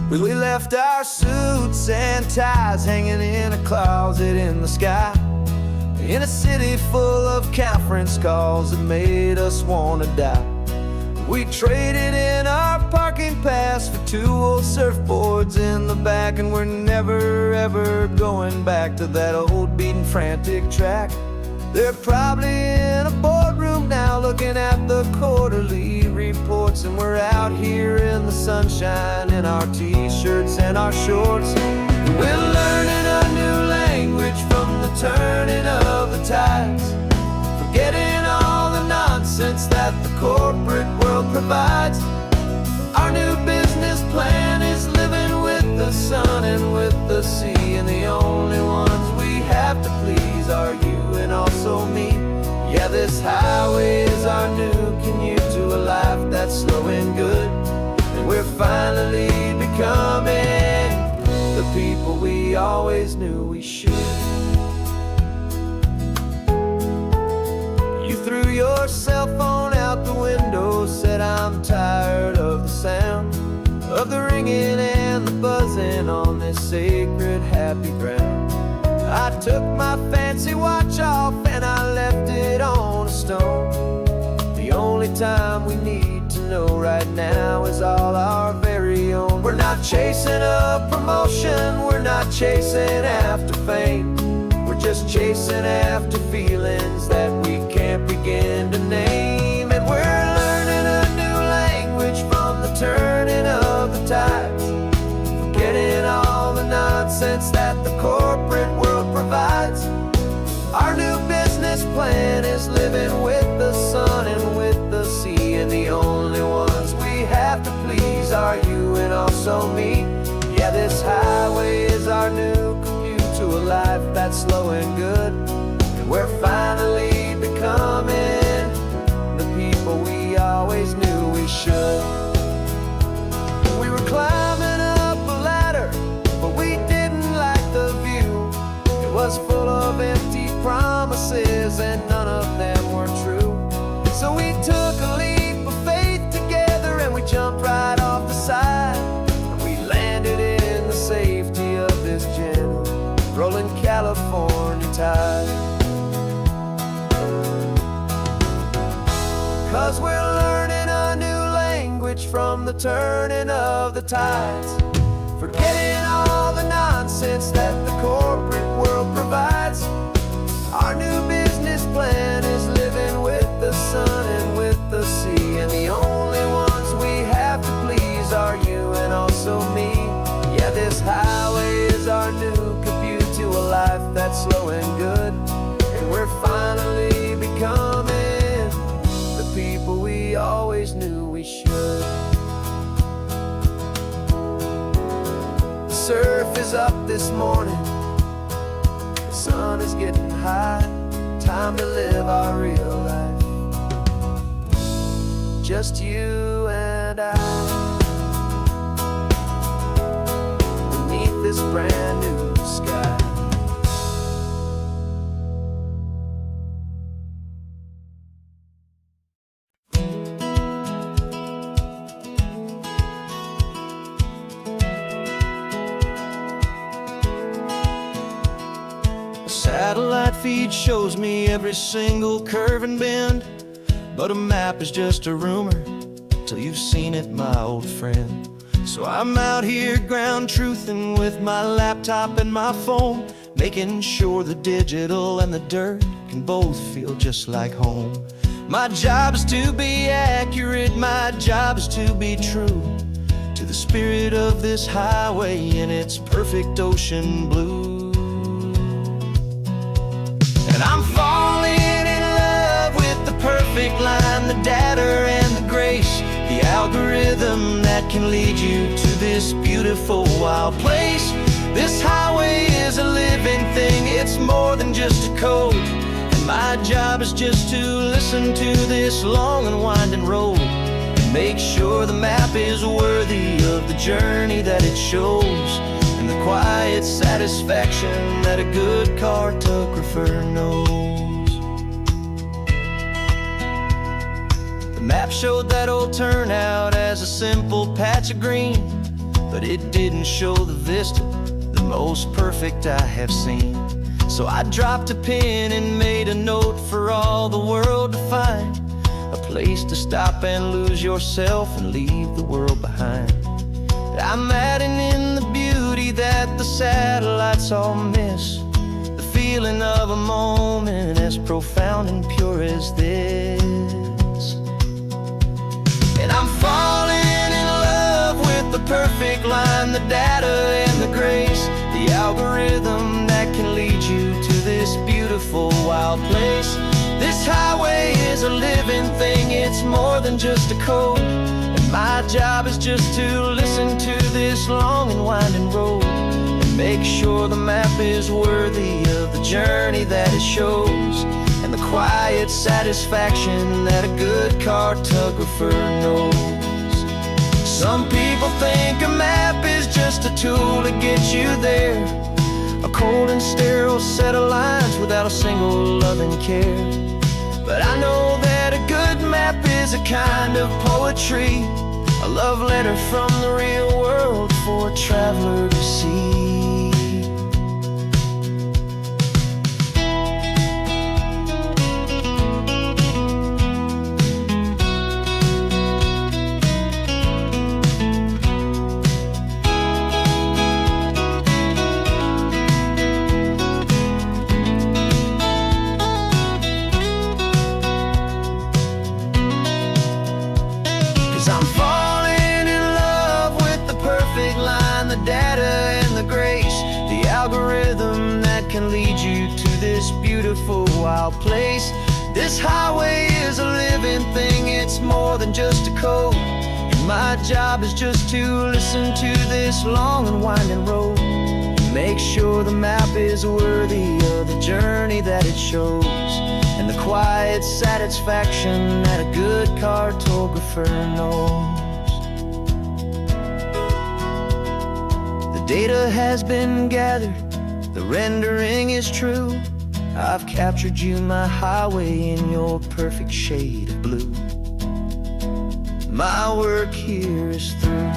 We left our suits and ties hanging in a closet in the sky, in a city full of conference calls that made us want to die. We traded in our parking pass for 2 old surfboards in the back, and we're never ever going back to that old beaten frantic track. They're probably in a boardroom now looking at the quarterly reports, and we're out here in the sunshine in our t-shirts and our shorts. We're learning a new language from the turning of the tides, forgetting all the that the corporate world provides. Our new business plan is living with the sun and with the sea, and the only ones we have to please are you and also me. Yeah, this highway is our new commute to a life that's slow and good, and we're finally becoming the people we always knew we should. You threw your cell phone out the window, said I'm tired of the sound of the ringing and the buzzing on this sacred happy ground. I took my fancy watch off and I left it on a stone. The only time we need to know right now is all our very own. We're not chasing a promotion, we're not chasing after fame. We're just chasing after feelings that we can't begin to name. And we're learning a new language from the turning of the tides, forgetting all the nonsense that the corporate world provides. Our new business plan is living with the sun and with the sea, and the only ones we have to please are you and also me. Yeah, this highway is our new commute to a life that's slow and good, and we're finally becoming the people we always knew we should. We were climbing up a ladder, but we didn't like the view. It was full of empty promises and none of them were true. So we took a leap of faith together and we jumped right off the side, and we landed in the safety of this gentle rolling California tide. 'Cause we're learning a new language from the turning of the tides, forgetting all the nonsense that the corporate world provides. Our new business plan is living with the sun and with the sea, and the only ones we have to please are you and also me. Yeah, this highway is our new commute to a life that's slow and good, and we're finally becoming the people we always knew we should. The surf is up this morning, the sun is getting high, time to live our real life, just you and I, beneath this brand new sky. Satellite feed shows me every single curve and bend, but a map is just a rumor till you've seen it, my old friend. So I'm out here ground truthing with my laptop and my phone, making sure the digital and the dirt can both feel just like home. My job is to be accurate, my job is to be true to the spirit of this highway in its perfect ocean blue. And I'm falling in love with the perfect line, the data and the grace, the algorithm that can lead you to this beautiful wild place. This highway is a living thing, it's more than just a code, and my job is just to listen to this long and winding road and make sure the map is worthy of the journey that it shows, and the quiet satisfaction that a good cartographer knows. The map showed that old turnout as a simple patch of green, but it didn't show the vista, the most perfect I have seen. So I dropped a pin and made a note for all the world to find, a place to stop and lose yourself and leave the world behind. I'm adding in the beauty that the satellites all miss, the feeling of a moment as profound and pure as this. And I'm falling in love with the perfect line, the data and the grace, the algorithm that can lead you to this beautiful wild place. This highway is a living thing, it's more than just a code. And my job is just to listen to this long and winding road and make sure the map is worthy of the journey that it shows, and the quiet satisfaction that a good cartographer knows. Some people think a map is just a tool to get you there, a cold and sterile set of lines without a single loving care. But I know that a good map is a kind of poetry, a love letter from the real world for a traveler to see. 'Cause I'm falling in love with the perfect line, the data and the grace, the algorithm that can lead you to this beautiful wild place. This highway is a living thing, it's more than just a code. And my job is just to listen to this long and winding road, make sure the map is worthy of the journey that it shows, and the quiet satisfaction that a good cartographer knows. The data has been gathered, the rendering is true. I've captured you, my highway, in your perfect shade of blue. My work here is through.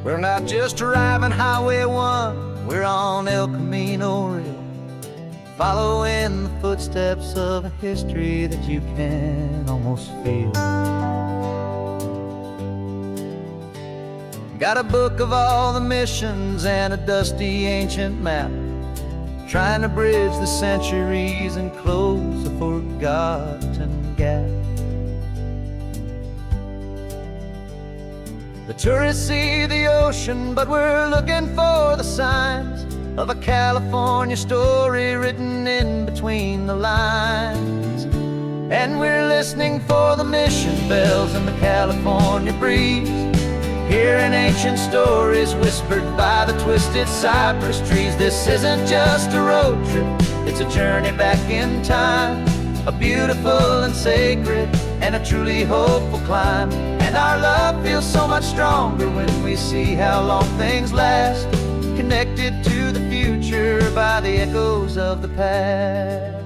We're not just driving Highway 1, we're on El Camino Real, following the footsteps of a history that you can almost feel. Got a book of all the missions and a dusty ancient map, trying to bridge the centuries and close a forgotten gap. The tourists see the ocean, but we're looking for the signs of a California story written in between the lines. And we're listening for the mission bells in the California breeze, hearing ancient stories whispered by the twisted cypress trees. This isn't just a road trip, it's a journey back in time, a beautiful and sacred and a truly hopeful climb. And our love feels so much stronger when we see how long things last, connected to the future by the echoes of the past.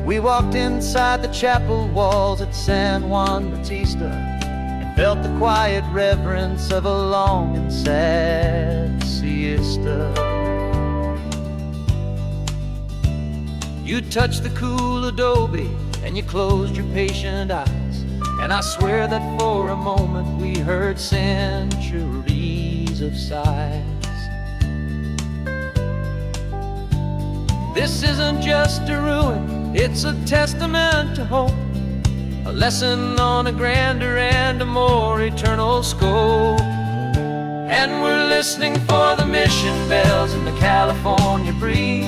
We walked inside the chapel walls at San Juan Bautista and felt the quiet reverence of a long and sad siesta. You touched the cool adobe and you closed your patient eyes, and I swear that for a moment we heard centuries of sighs. This isn't just a ruin, it's a testament to hope, a lesson on a grander and a more eternal scope. And we're listening for the mission bells in the California breeze,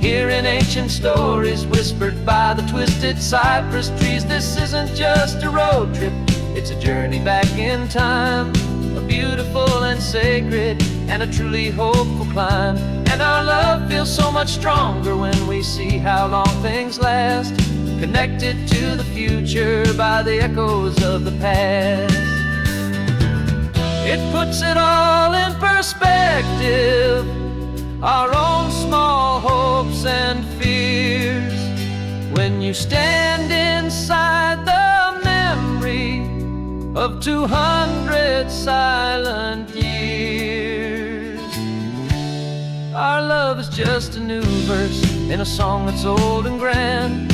hearing ancient stories whispered by the twisted cypress trees. This isn't just a road trip, it's a journey back in time, a beautiful and sacred and a truly hopeful climb. And our love feels so much stronger when we see how long things last, connected to the future by the echoes of the past. It puts it all in perspective, our own small hopes and fears, when you stand inside the memory of 200 silent years. Our love is just a new verse in a song that's old and grand,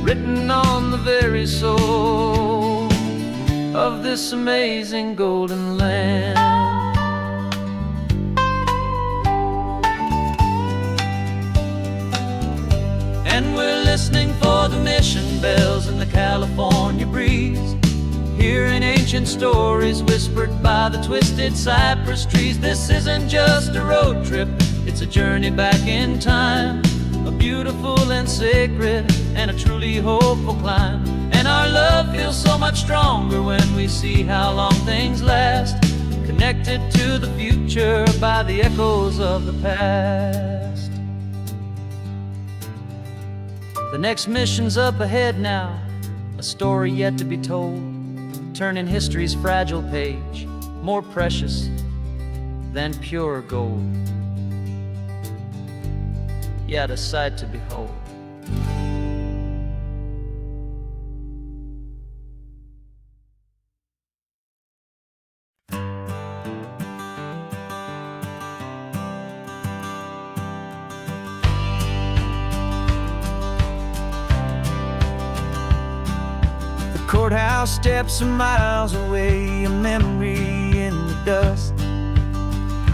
written on the very soul of this amazing golden land. And we're listening for the mission bells in the California breeze, hearing ancient stories whispered by the twisted cypress trees. This isn't just a road trip, it's a journey back in time, a beautiful and sacred and a truly hopeful climb. And our love feels so much stronger when we see how long things last, connected to the future by the echoes of the past. The next mission's up ahead now, a story yet to be told, turning history's fragile page more precious than pure gold. Yet a sight to behold. Courthouse steps are miles away, a memory in the dust.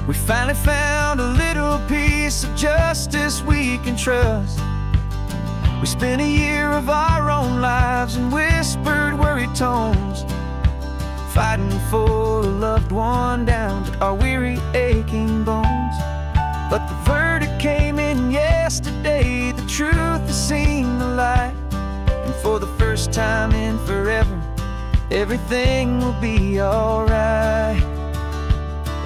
We finally found a little piece of justice we can trust. We spent a year of our own lives in whispered, worried tones, fighting for a loved one down to our weary, aching bones. But the verdict came in yesterday, the truth has seen the light. And for the first time in forever, everything will be alright.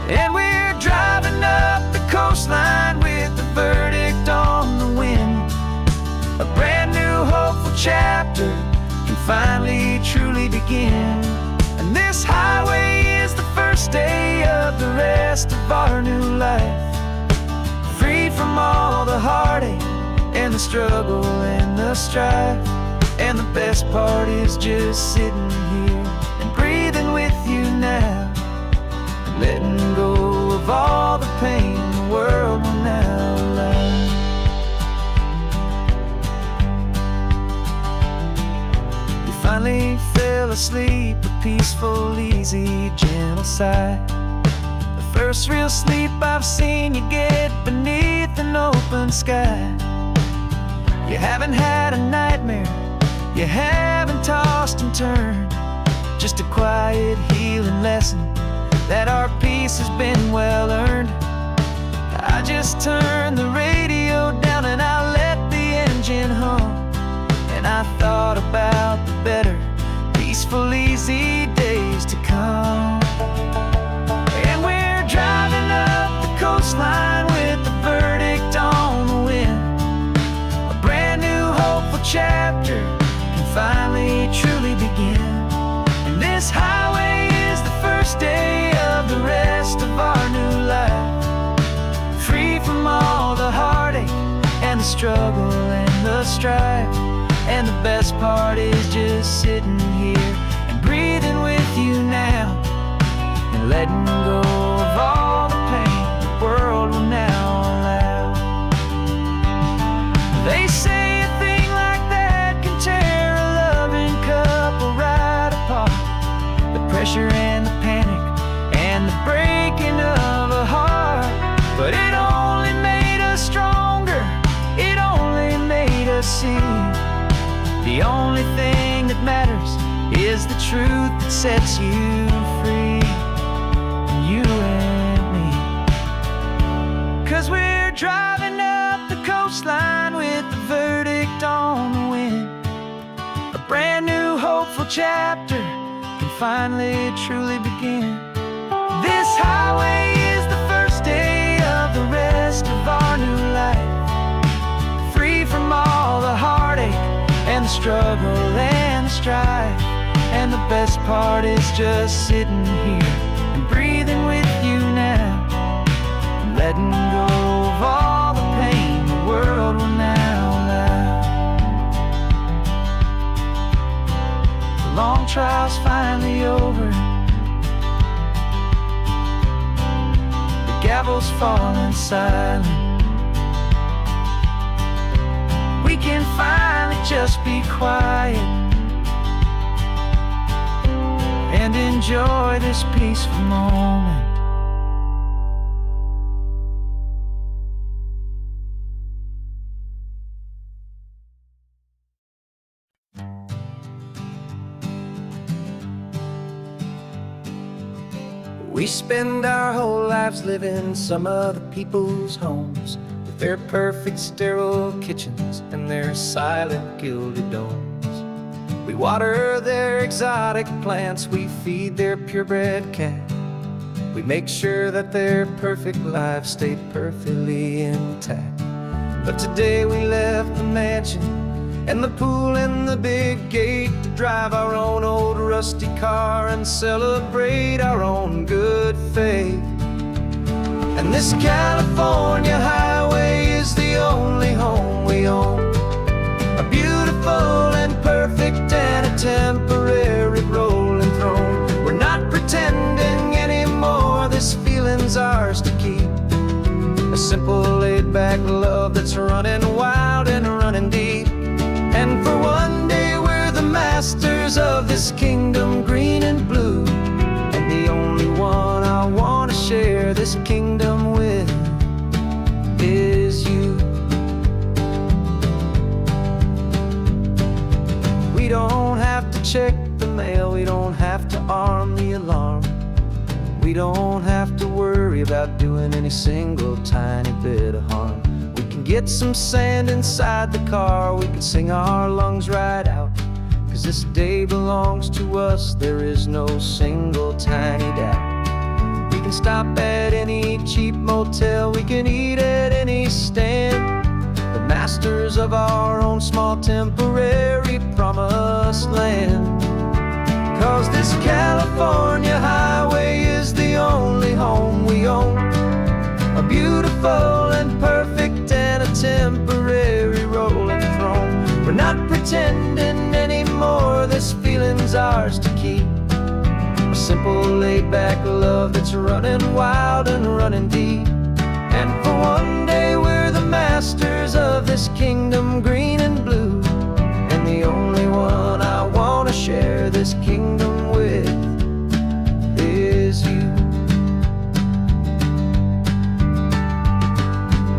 And we're driving up the coastline with the verdict on the wind. A brand new hopeful chapter can finally truly begin. And this highway is the first day of the rest of our new life, free from all the heartache and the struggle and the strife. And the best part is just sitting here and breathing with you now, and letting go of all the pain the world will now allow. We finally fell asleep, a peaceful, easy, gentle sigh. The first real sleep I've seen you get beneath an open sky. You haven't had a nightmare, you haven't tossed and turned, just a quiet healing lesson that our peace has been well earned. I just turned the radio down and I let the engine hum, and I thought about the better, peaceful, easy days to come. And we're driving up the coastline with the verdict on the wind. A brand new hopeful chapter finally truly begin. And this highway is the first day of the rest of our new life, free from all the heartache and the struggle and the strife. And the best part is just sitting here and breathing with you now, and letting go of all the pain the world will now allow. They say pressure and the panic and the breaking of a heart, but it only made us stronger, it only made us see the only thing that matters is the truth that sets you free, you and me. 'Cause we're driving up the coastline with the verdict on the wind. A brand new hopeful chapter finally truly begin. This highway is the first day of the rest of our new life, free from all the heartache and the struggle and the strife. And the best part is just sitting here and breathing with you now, and letting go of all the pain the world will now allow. The long trial's finally over, the gavel's falling silent. We can finally just be quiet and enjoy this peaceful moment. We spend our whole lives living some other people's homes, with their perfect sterile kitchens and their silent gilded domes. We water their exotic plants, we feed their purebred cat. We make sure that their perfect lives stay perfectly intact. But today we left the mansion and the pool and the big gate to drive our own old rusty car and celebrate our own good faith. And this California highway is the only home we own, a beautiful and perfect and a temporary rolling throne. We're not pretending anymore, this feeling's ours to keep, a simple laid-back love that's running wild and running deep. And for one day we're the masters of this kingdom green and blue, and the only one I want to share this kingdom with is you. We don't have to check the mail, we don't have to arm the alarm, we don't have to worry about doing any single tiny bit of harm. We can get some sand inside the car, we can sing our lungs right out, 'cause this day belongs to us, there is no single tiny doubt. We can stop at any cheap motel, we can eat at any stand, the masters of our own small temporary promised land. 'Cause this California highway is the only home we own, a beautiful and perfect and a temporary rolling throne. We're not pretending anymore, this feeling's ours to keep, a simple laid-back love that's running wild and running deep. And for one day we're the masters of this kingdom green and blue, and the only one I want to share this kingdom with is you.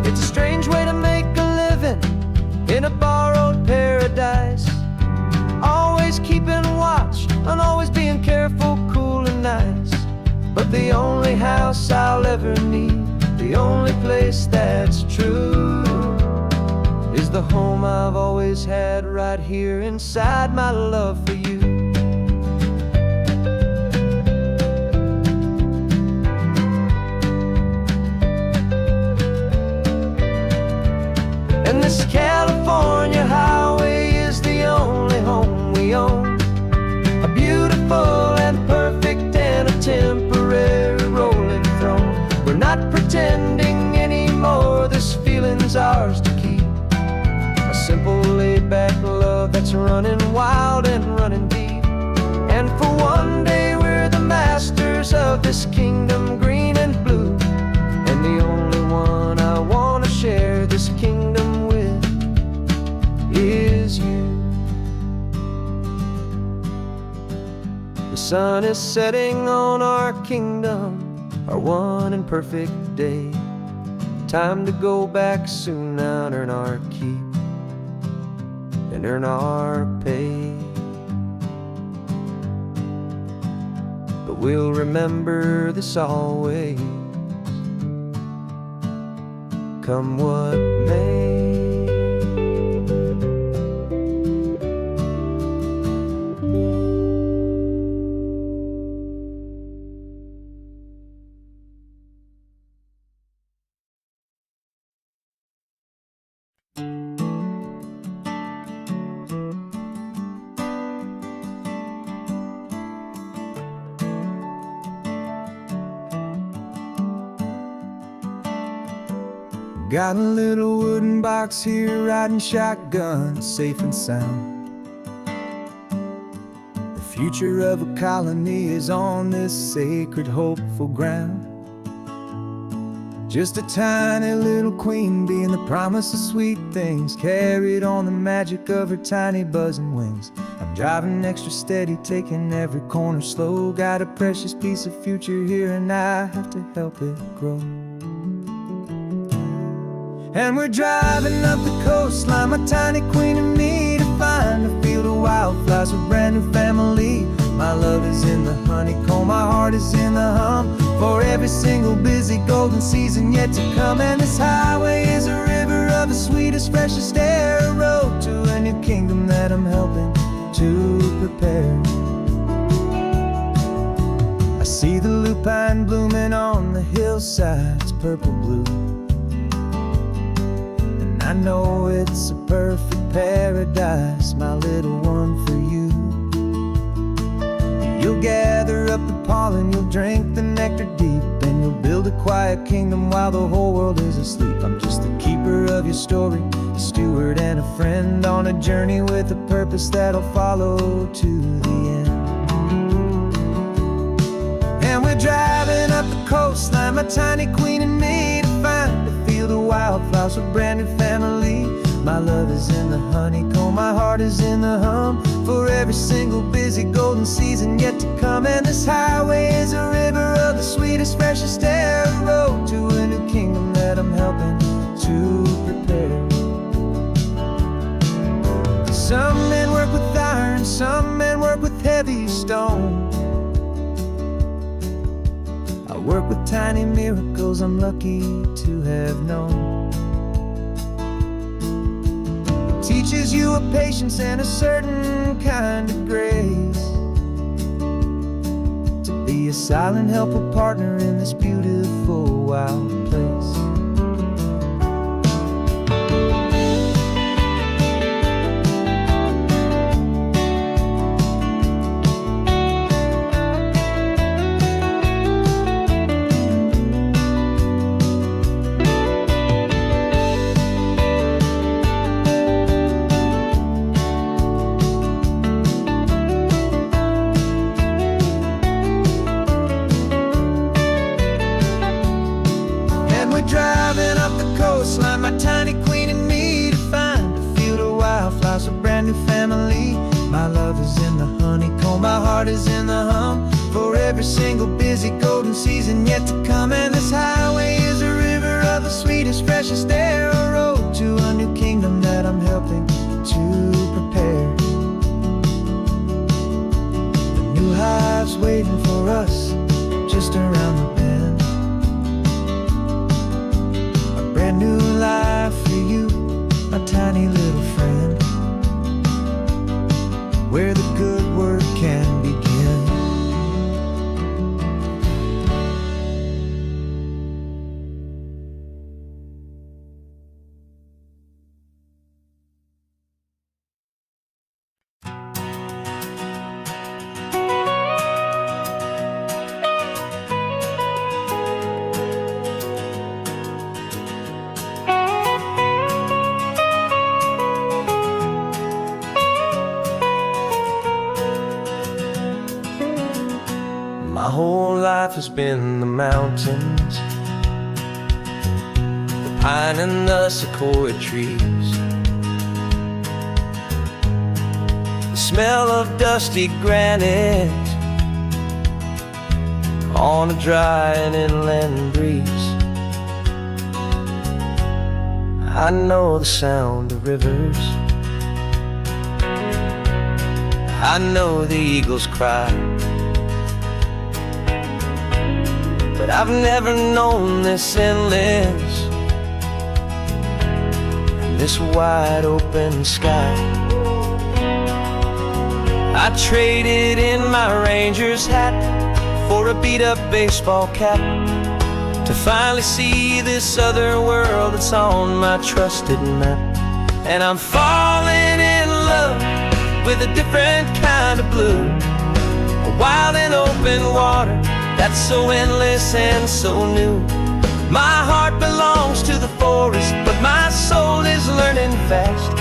It's a strange way to make a living in a borrowed paradise, always keeping watch and always being careful, cool and nice. But the only house I'll ever need, the only place that's true, is the home I've always had right here inside my love for you. And this California highway is the only home we own, a beautiful and perfect and a temporary rolling throne. We're not pretending anymore, this feeling's ours to keep, a simple laid-back love that's running wild and running deep. And for one day we're the masters of this kingdom green and blue, and the only one I want to share this kingdom with is you. The sun is setting on our kingdom, our one and perfect day. Time to go back soon now and earn our keep and earn our pay. But we'll remember this always, come what may. Got a little wooden box here, riding shotgun, safe and sound. The future of a colony is on this sacred, hopeful ground. Just a tiny little queen bee, and the promise of sweet things carried on the magic of her tiny buzzing wings. I'm driving extra steady, taking every corner slow. Got a precious piece of future here, and I have to help it grow. And we're driving up the coastline, my tiny queen and me, to find a field of wildflowers with a brand new family. My love is in the honeycomb, my heart is in the hum, for every single busy golden season yet to come. And this highway is a river of the sweetest, freshest air, a road to a new kingdom that I'm helping to prepare. I see the lupine blooming on the hillsides, purple blue, and I know it's a perfect paradise, my little one, for you. You'll gather up the pollen, you'll drink the nectar deep, and you'll build a quiet kingdom while the whole world is asleep. I'm just the keeper of your story, a steward and a friend, on a journey with a purpose that'll follow to the end. And we're driving up the coastline, my tiny queen and me, to find a field of wildflowers with a brand new family. My love is in the honeycomb, my heart is in the hum, for every single busy golden season yet to come. And this highway is a river of the sweetest, freshest air, a road to a new kingdom that I'm helping to prepare. Some men work with iron, some men work with heavy stone. I work with tiny miracles I'm lucky to have known. Teaches you a patience and a certain kind of grace, to be a silent helper partner in this beautiful wild place. Driving up the coastline, my tiny queen and me, to find a field of wildflowers, a brand new family. My love is in the honeycomb, my heart is in the hum, for every single busy golden season yet to come. And this highway is a river of the sweetest, freshest air, a road to a new kingdom that I'm helping to prepare. The new hive's waiting for us just around the bend. Brand new life for you, my tiny little friend, where the good work can begin. My whole life has been the mountains, the pine and the sequoia trees, the smell of dusty granite on a dry and inland breeze. I know the sound of rivers, I know the eagles cry, but I've never known this endless, this wide open sky. I traded in my Ranger's hat for a beat-up baseball cap, to finally see this other world that's on my trusted map. And I'm falling in love with a different kind of blue, a wild and open water that's so endless and so new. My heart belongs to the forest, but my soul is learning fast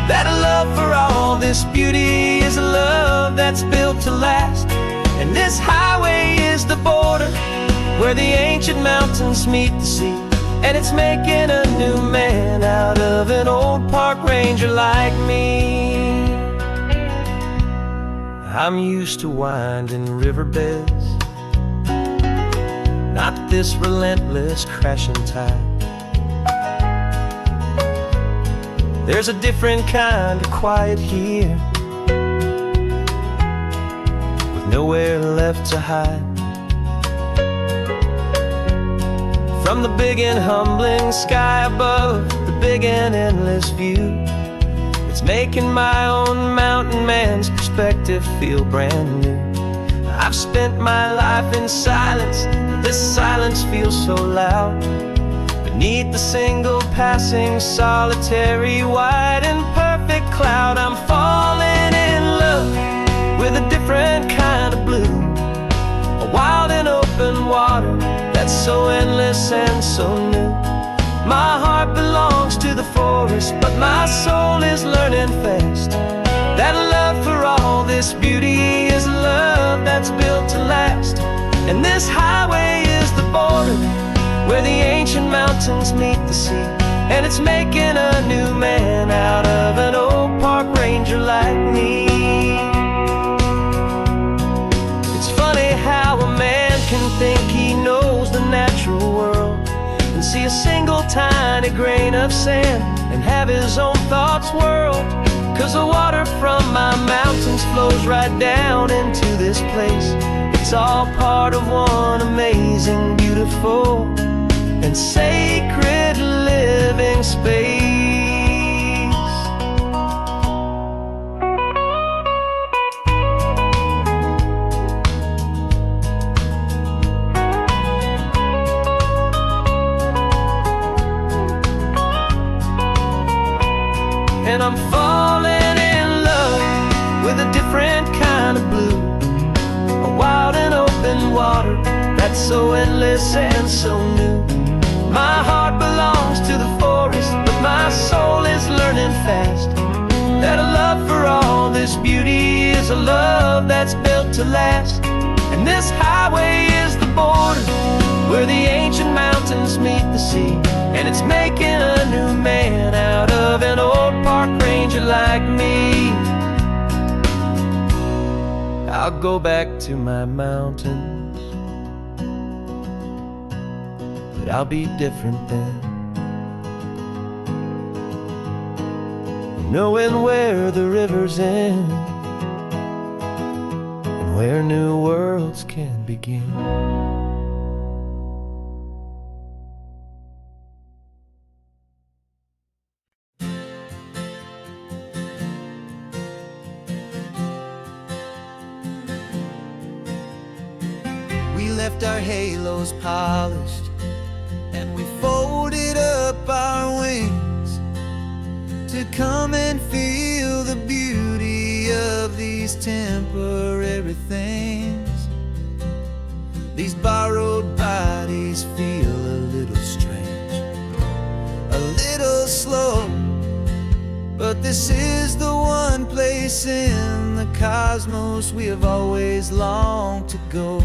that a love for all this beauty is a love that's built to last. And this highway is the border where the ancient mountains meet the sea. and it's making a new man out of an old park ranger like me. I'm used to winding riverbeds, not this relentless crashing tide. There's a different kind of quiet here, with nowhere left to hide. From the big and humbling sky above, the big and endless view, it's making my own mountain man's perspective feel brand new. I've spent my life in silence, this silence feels so loud. Beneath the single passing solitary white and perfect cloud, I'm falling in love with a different kind of blue, a wild and open water that's so endless and so new. My heart belongs to the forest, but my soul is learning fast that love for all this beauty is love that's built to last. And this highway is the border where the ancient mountains meet the sea, and it's making a new man out of an old park ranger like me. It's funny how a man can think he knows the natural world and see a single tiny grain of sand and have his own thoughts whirled. 'Cause the water from my mountains flows right down into this place. It's all part of one amazing, beautiful, and sacred living space. And I'm falling in love with a different kind of blue, a wild and open water that's so endless and so new. My heart belongs to the forest, but my soul is learning fast that a love for all this beauty is a love that's built to last. And this highway is the border where the ancient mountains meet the sea, and it's making a new man out of an old park ranger like me. I'll go back to my mountains, but I'll be different then, knowing where the rivers end and where new worlds can begin. We left our halos polished, and we folded up our wings to come and feel the beauty of these temporary things. These borrowed bodies feel a little strange, a little slow, but this is the one place in the cosmos we have always longed to go.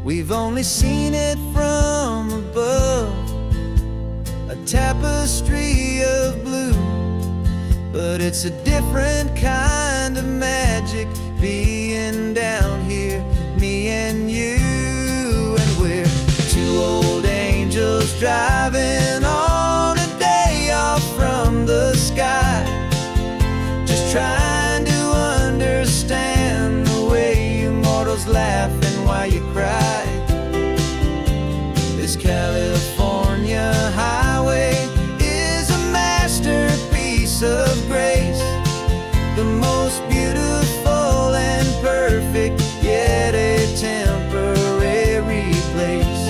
We've only seen it from above, a tapestry of blue, but it's a different kind of magic being down here, me and you. And we're two old angels driving on a day off from the sky, just trying to understand the way you mortals laugh and why you cry. This California highway is a masterpiece of grace, the most beautiful and perfect, yet a temporary place.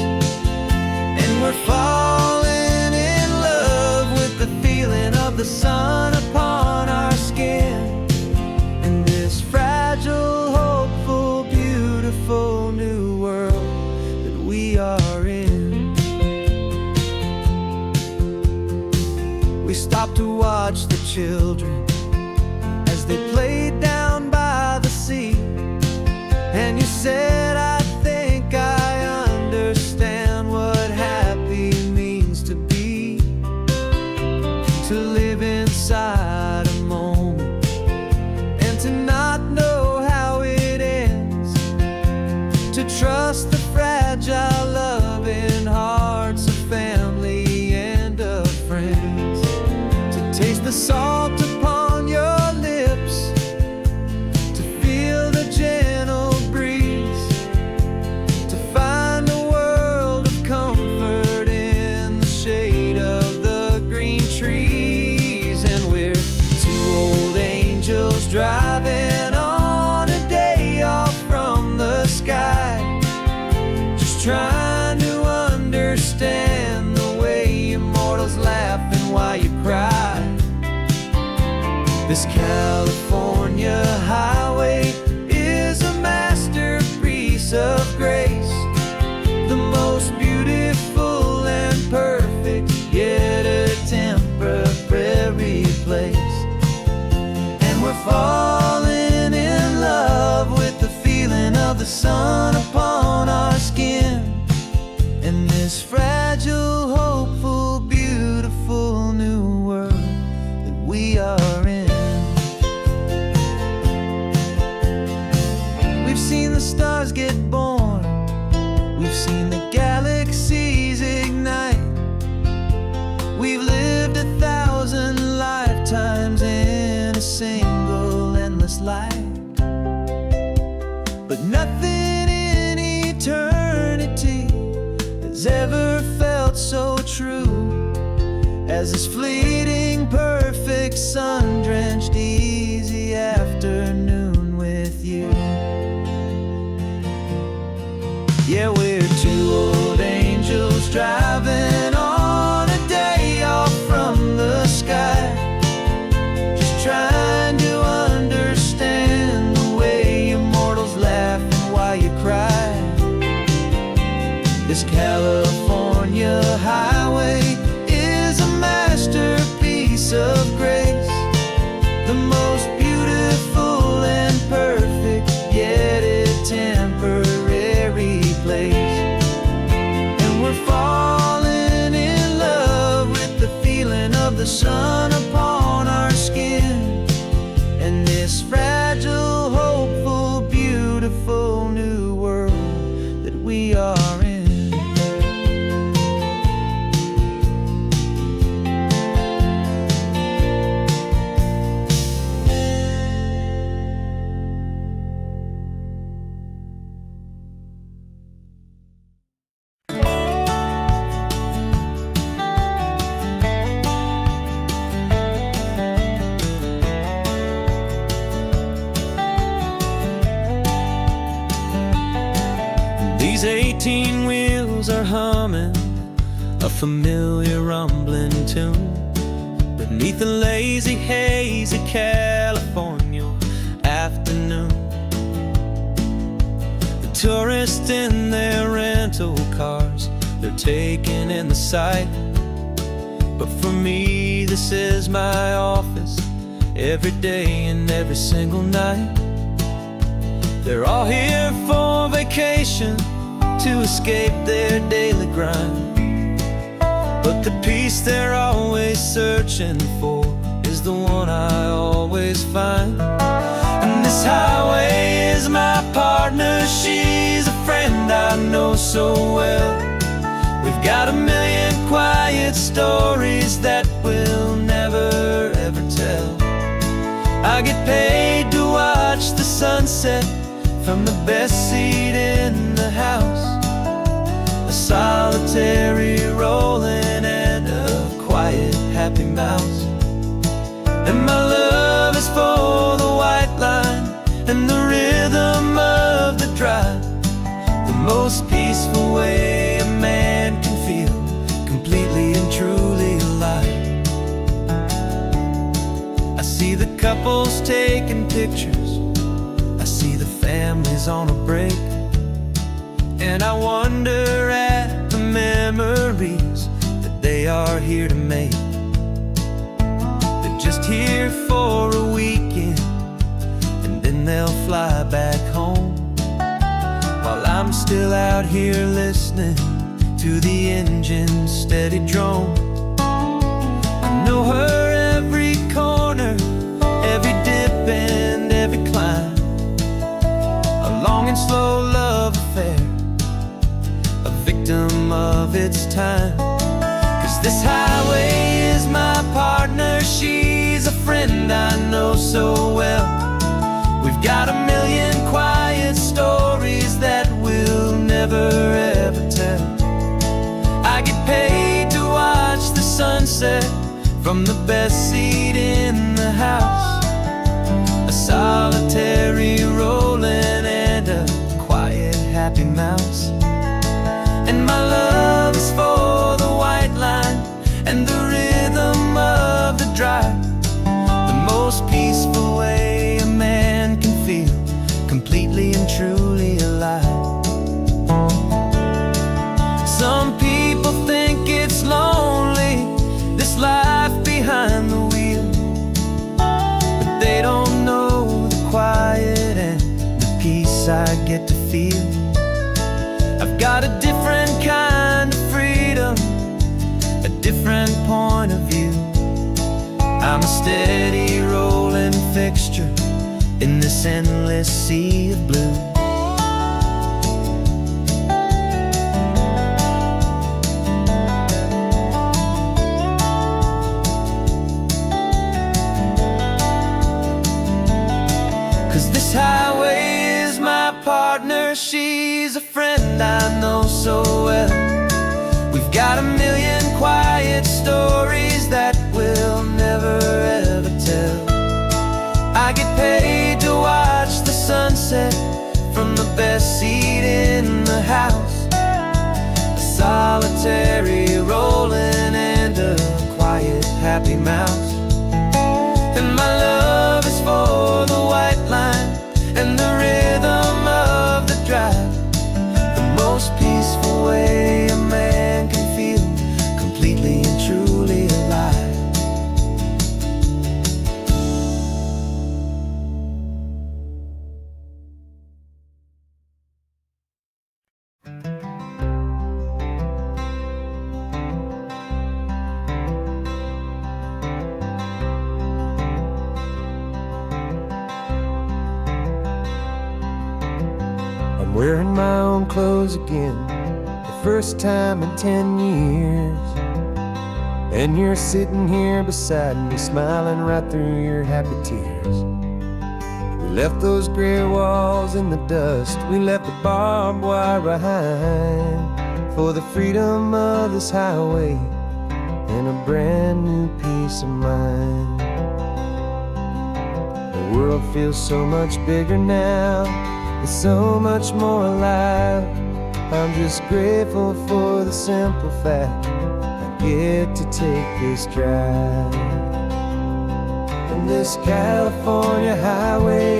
And we're falling California highway is a masterpiece of grace, the most beautiful and perfect, yet a temporary place. And we're falling in love with the feeling of the sun upon our skin, in this fragile, hopeful, beautiful new world that we are in. We've seen the stars get born, we've seen the galaxies ignite, we've lived 1,000 lifetimes in a single endless life. But nothing in eternity has ever felt so true as this fleeting, perfect, sun-drenched, easy afternoon with you. Yeah, we're two old angels driving on a day off from the sky, just trying to understand the way you mortals laugh and why you cry. This California highway is a masterpiece of grace, the most beautiful and perfect, yet a temporary place. And we're falling in love with the feeling of the sun upon our skin, and this fragile, hopeful, beautiful new world that we are in. These 18 wheels are humming a familiar rumbling tune beneath the lazy haze of California afternoon. The tourists in their rental cars, they're taking in the sight. But for me, this is my office, every day and every single night. They're all here for vacation, to escape their daily grind. But the peace they're always searching for is the one I always find. And this highway is my partner, she's a friend I know so well. We've got a million quiet stories that we'll never ever tell. I get paid to watch the sunset from the best seat in the house, a solitary rolling and a quiet, happy mouse. And my love is for the white line and the rhythm of the drive, the most peaceful way a man can feel completely and truly alive. I see the couples taking pictures, I see the families on a break, and I wonder at the memories that they are here to make. They're just here for a weekend, and then they'll fly back home, while I'm still out here listening to the engine's steady drone. I know her every corner, every dip and every climb, a long and slow love affair, a victim of its time. 'Cause this highway is my partner, she's a friend I know so well. We've got a million quiet stories that we'll never ever tell. I get paid to watch the sunset from the best seat in the house, a solitary rolling and a quiet, happy mouse. And my love is for the white line and the rhythm of the drive, the most peaceful feel. I've got a different kind of freedom, a different point of view. I'm a steady rolling fixture in this endless sea of blue. 'Cause this highway is my partner, she's a friend I know so well. We've got a million quiet stories that we'll never ever tell. I get paid to watch the sunset from the best seat in the house. A solitary rolling and a quiet happy mouse. And my love is for the white line and the rhythm of the drive. The most peaceful way a man can feel completely and truly alive. I'm wearing my own clothes again, the first time in 10 years. And you're sitting here beside me, smiling right through your happy tears. We left those gray walls in the dust, we left the barbed wire behind, for the freedom of this highway and a brand new peace of mind. The world feels so much bigger now, it's so much more alive. I'm just grateful for the simple fact I get to take this drive. And this California highway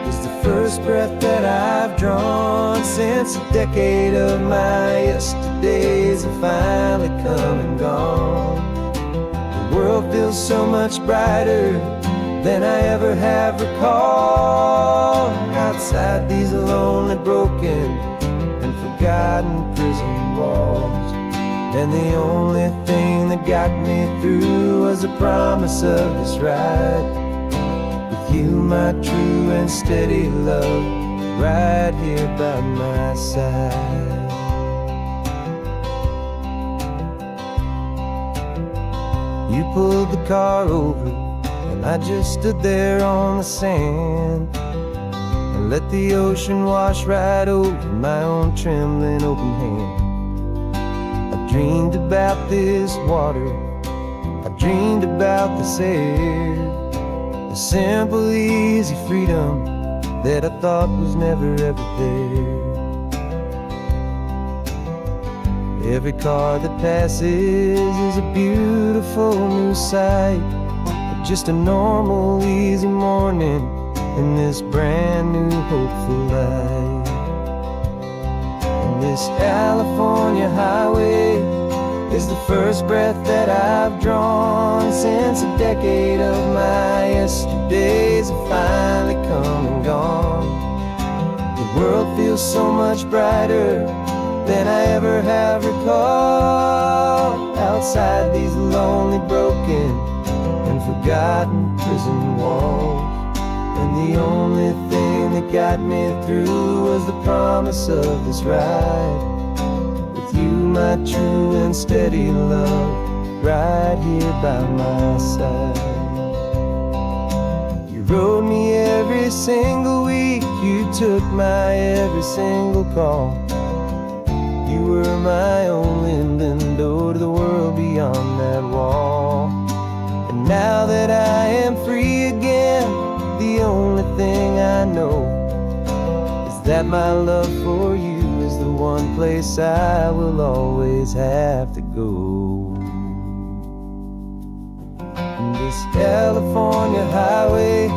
is the first breath that I've drawn since a decade of my yesterdays have finally come and gone. The world feels so much brighter than I ever have recalled. Outside these lonely, broken, and forgotten prison walls. And the only thing that got me through was the promise of this ride. With you, my true and steady love, right here by my side. You pulled the car over, and I just stood there on the sand and let the ocean wash right over my own trembling open hand. I dreamed about this water, I dreamed about this air, the simple, easy freedom that I thought was never ever there. Every car that passes is a beautiful new sight, just a normal, easy morning in this brand new, hopeful life. And this California highway is the first breath that I've drawn since a decade of my yesterdays have finally come and gone. The world feels so much brighter than I ever have recalled. Outside these lonely, broken, and forgotten prison walls. And the only thing that got me through was the promise of this ride. With you, my true and steady love, right here by my side. You rode me every single week, you took my every single call. You were my only window to the world beyond that wall. And now that I am free again, the only thing I know is that my love for you is the one place I will always have to go. And this California highway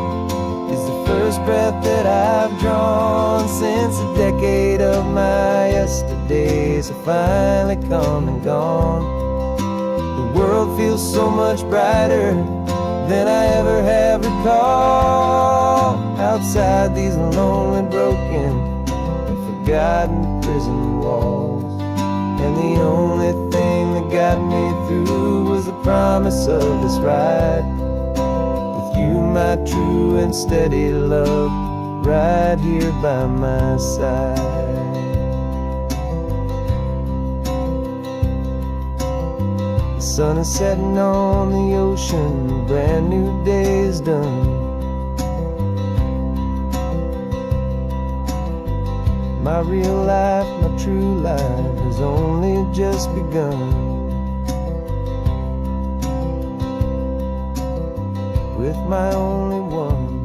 is the first breath that I've drawn since a decade of my yesterdays have finally come and gone. The world feels so much brighter than I ever have recalled. Outside these lonely, broken, and forgotten prison walls. And the only thing that got me through was the promise of this ride. With you, my true and steady love, right here by my side. The sun is setting on the ocean, a brand new day is done. My real life, my true life has only just begun. With my only one.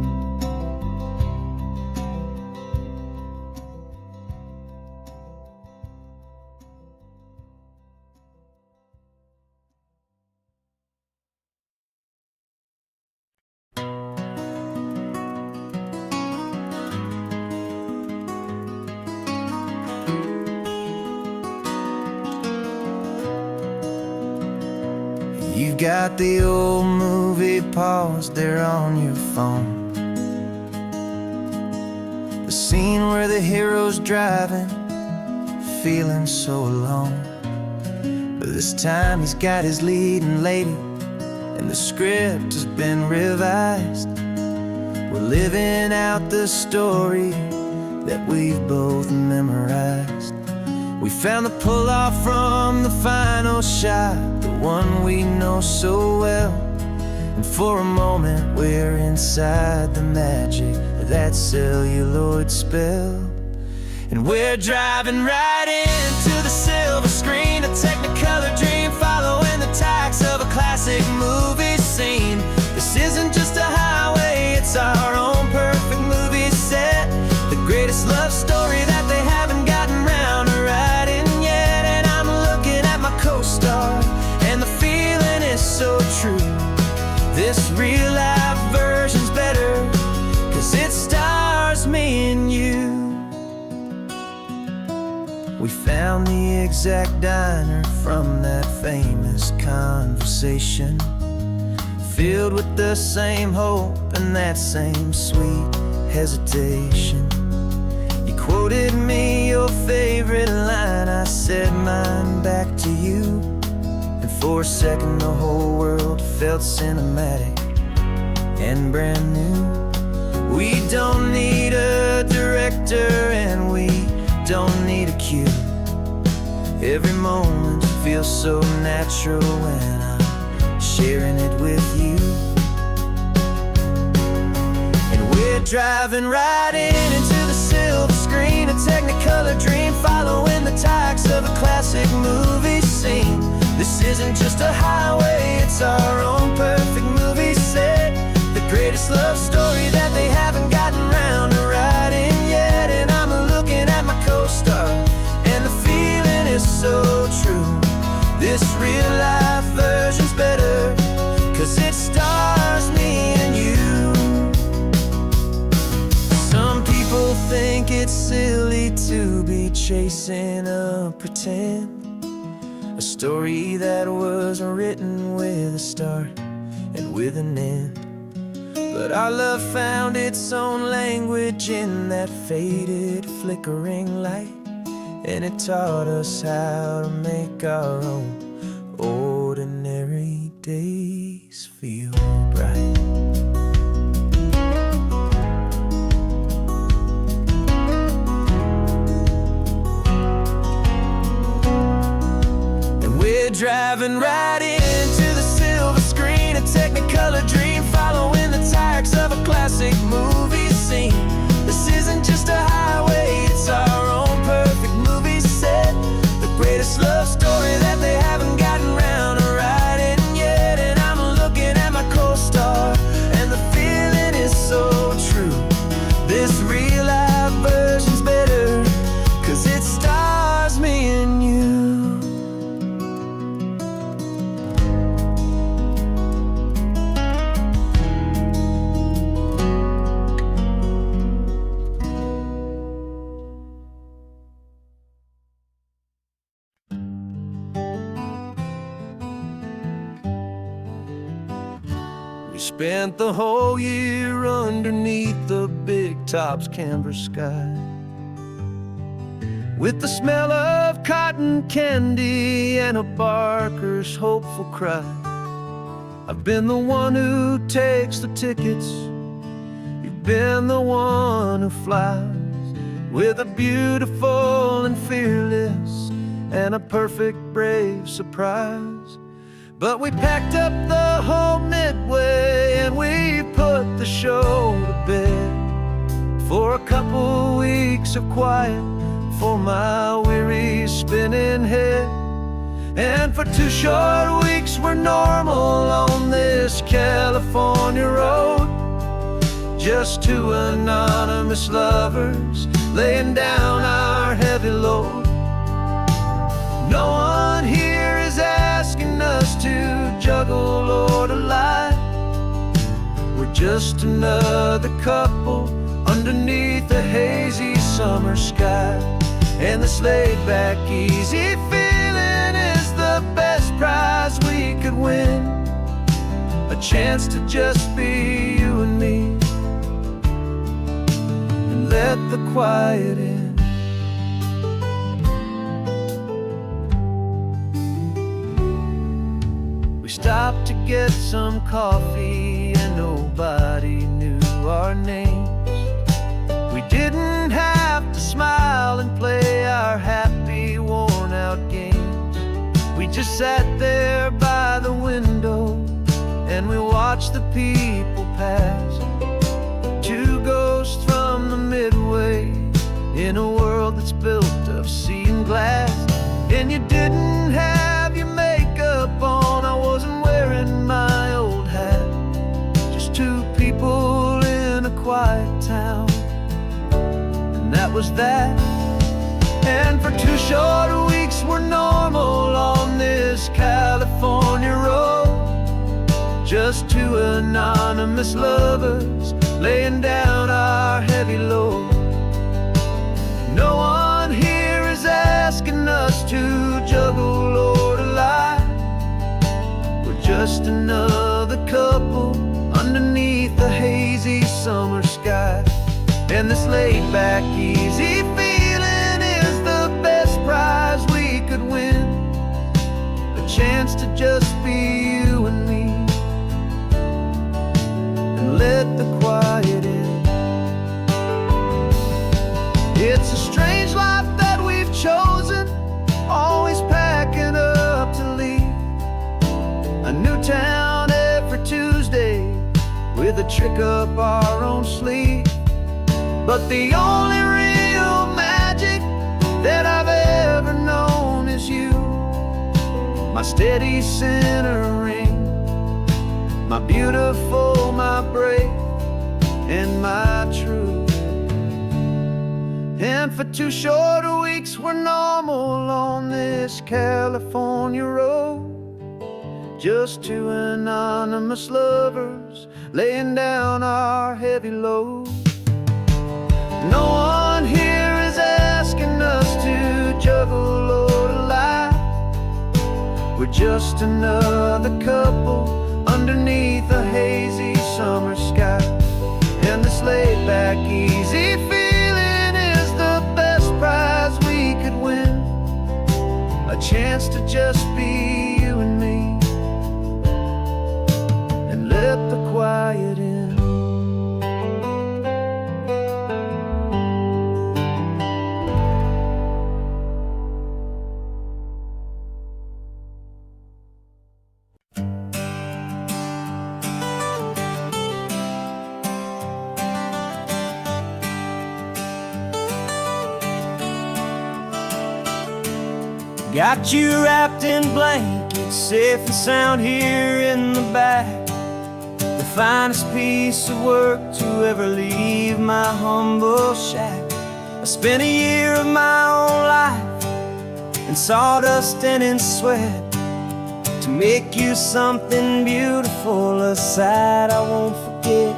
You've got the old movie paused there on your phone. The scene where the hero's driving, feeling so alone. But this time he's got his leading lady, and the script has been revised. We're living out the story that we've both memorized. We found the pull-off from the final shot, the one we know so well. And for a moment we're inside the magic of that celluloid spell. And we're driving right into the silver screen, a Technicolor dream, following the tacks of a classic movie scene. This isn't just a highway, it's our own perfect movie set. The greatest love story that they haven't gotten round to writing yet. And I'm looking at my co-star, and the feeling is so true. This real life version's better, 'cause it stars me and you. We found the exact diner from that famous conversation, filled with the same hope and that same sweet hesitation. You quoted me your favorite line, I said mine back to you. And for a second the whole world felt cinematic and brand new. We don't need a director and we don't need a cue. Every moment feels so natural when I'm sharing it with you. And we're driving right into the silver screen, a Technicolor dream, following the tacks of a classic movie scene. This isn't just a highway, it's our own perfect movie set. The greatest love story that they haven't gotten round to writing yet. And I'm looking at my co-star, and the feeling is so true. This real life version's better, 'cause it stars me and you. Some people think it's silly to be chasing a pretend, a story that was written with a start and with an end. But our love found its own language in that faded, flickering light, and it taught us how to make our own ordinary days feel bright. And we're driving right into the silver screen, a Technicolor dream, following the tacks of a classic movie scene. This isn't just a highway, it's our own perfect movie set. The greatest love story that they haven't gotten round to writing yet. And I'm looking at my co-star, and the feeling is so true. This real life version's better, 'cause it stars me and you. Spent the whole year underneath the big top's canvas sky, with the smell of cotton candy and a barker's hopeful cry. I've been the one who takes the tickets, you've been the one who flies, with a beautiful and fearless and a perfect brave surprise. But we packed up the whole Midway and we put the show to bed, for a couple weeks of quiet for my weary spinning head. And for 2 short weeks we're normal on this California road, just 2 anonymous lovers laying down our heavy load. No one here is asking us to juggle or to lie. We're just another couple underneath a hazy summer sky. And this laid-back, easy feeling is the best prize we could win, a chance to just be you and me, and let the quiet in. We stopped to get some coffee and nobody knew our names. We didn't have to smile and play our happy, worn-out games. We just sat there by the window and we watched the people pass, 2 ghosts from the Midway in a world that's built of sea and glass. And you didn't have your makeup on, I wasn't wearing my old hat, just 2 people in a quiet town, and that was that. And for 2 short weeks we're normal on this California road, just 2 anonymous lovers laying down our heavy load. No one here is asking us to juggle or to lie. We're just another couple underneath the hazy summer sky. And this laid-back, easy feeling is the best prize we could win, a chance to just be you and me, and let the quiet in. It's a strange life that we've chosen, always packing up to leave a new town every Tuesday with a trick up our own sleeve. But the only real magic that I've ever known is you, my steady centering, my beautiful, my brave, and my true. And for 2 short weeks we're normal on this California road, just 2 anonymous lovers laying down our heavy load. No one here is asking us to juggle or to lie. We're just another couple underneath a hazy summer sky. And this laid-back, easy feeling is the best prize we could win, a chance to just be you and me, and let the quiet in. Got you wrapped in blankets, safe and sound here in the back. The finest piece of work to ever leave my humble shack. I spent a year of my own life in sawdust and in sweat to make you something beautiful, a sight I won't forget.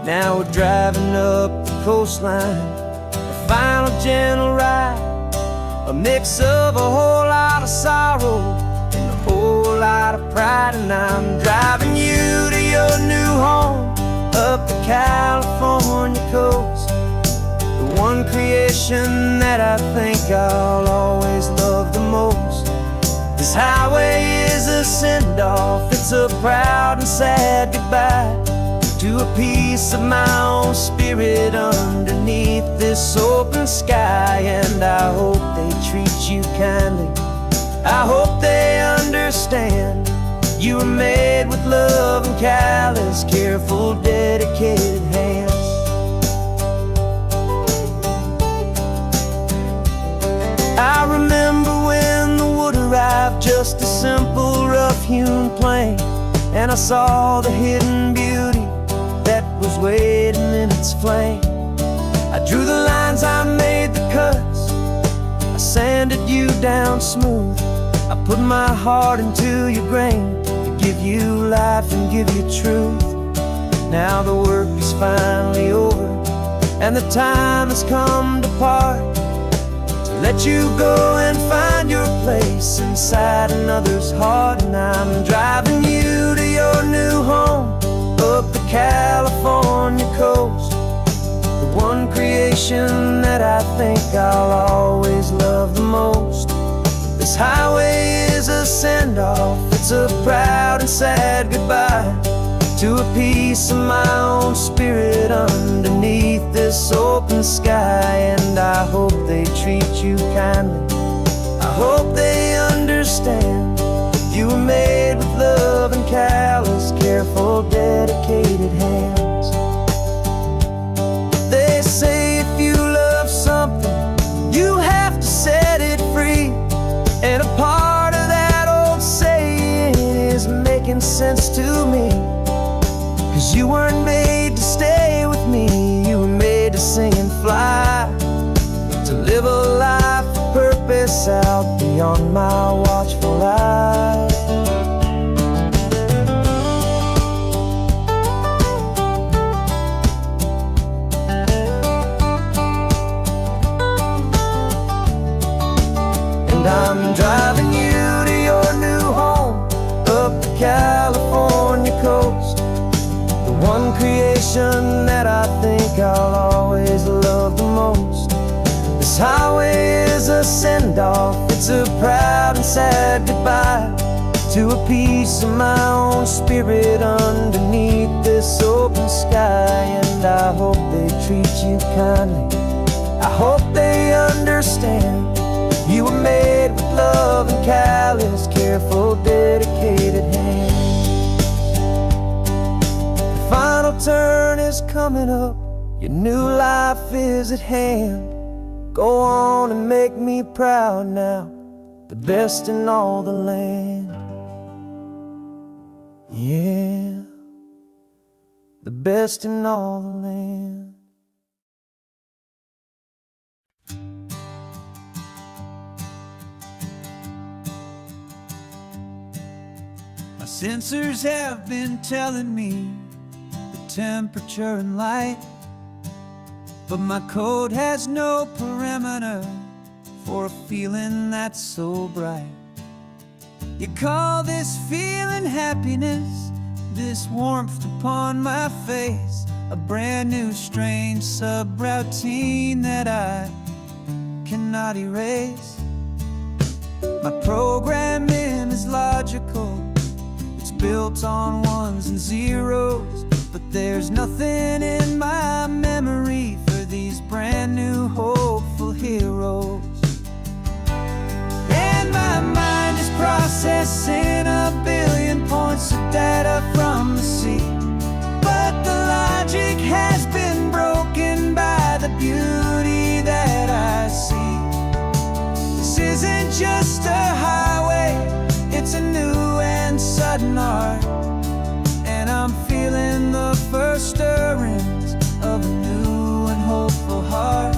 Now we're driving up the coastline, a final gentle ride, a mix of a whole lot of sorrow and a whole lot of pride. And I'm driving you to your new home up the California coast, the one creation that I think I'll always love the most. This highway is a send-off, it's a proud and sad goodbye to a piece of my own spirit underneath this open sky. And I hope they treat you kindly, I hope they understand. You were made with love and callous, careful, dedicated hands. I remember when the wood arrived, just a simple rough-hewn plank, and I saw the hidden beauty that was waiting in its flame. I drew the lines, I made the cuts, I sanded you down smooth. I put my heart into your grain to give you life and give you truth. Now the work is finally over, and the time has come to part, to let you go and find your place inside another's heart. And I'm driving you to your new home up the California coast, the one creation that I think I'll always love the most. This highway is a send-off, it's a proud and sad goodbye to a piece of my own spirit underneath this open sky. And I hope they treat you kindly, I hope they understand. You were made with love and callous, careful, dedicated hands. They say if you love something, you have to set it free. And a part of that old saying is making sense to me. 'Cause you weren't made to stay with me, you were made to sing and fly, to live a life of purpose out beyond my watchful eye. And I'm driving you to your new home up the California coast, the one creation that I think I'll always love the most. This highway is a send-off, it's a proud and sad goodbye to a piece of my own spirit underneath this open sky. And I hope they treat you kindly, I hope they understand. You were made with love and callous, careful, dedicated hands. The final turn is coming up, your new life is at hand. Go on and make me proud now, the best in all the land. Yeah, the best in all the land. My sensors have been telling me the temperature and light, but my code has no perimeter for a feeling that's so bright. You call this feeling happiness, this warmth upon my face, a brand new strange subroutine that I cannot erase. My programming is logical, it's built on ones and zeros, but there's nothing in my memory for these brand new hopeful heroes. And my mind is processing a billion points of data from the sea, but the logic has been broken by the beauty that I see. This isn't just a highway, it's a new and sudden art, and I'm feeling the first stirrings of a new and hopeful heart.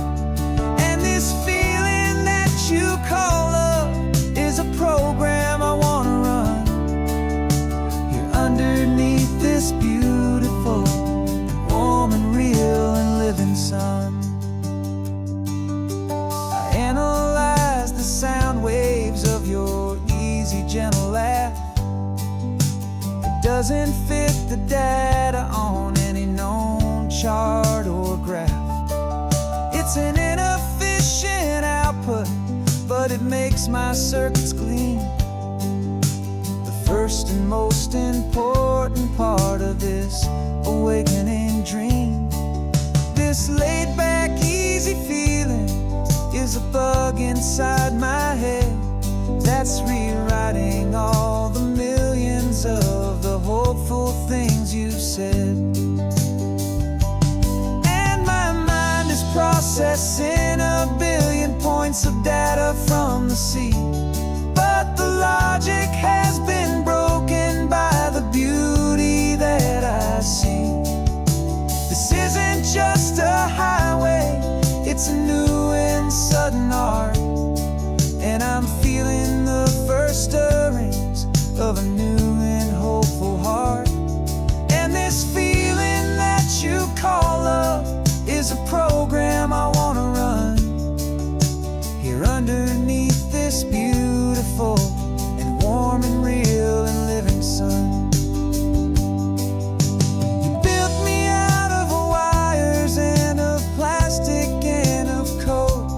And this feeling that you call love is a program I wanna run here underneath this beautiful, warm and real and living sun. I analyze the sound waves of your easy, gentle laugh. It doesn't fit the data on any known chart or graph. It It's an inefficient output, but it makes my circuits gleam. The first and most important part of this awakening dream. This laid-back, easy feeling is a bug inside my head that's rewriting all the millions of the hopeful things you've said. And my mind is processing a billion points of data from the sea, but the logic has been broken by the beauty that I see. This isn't just a highway, it's a new and sudden art, and I'm feeling the first stirrings of a new and hopeful heart. And this feeling that you call love is a program I wanna run here underneath this beautiful and warm and real and living sun. You built me out of wires and of plastic and of code.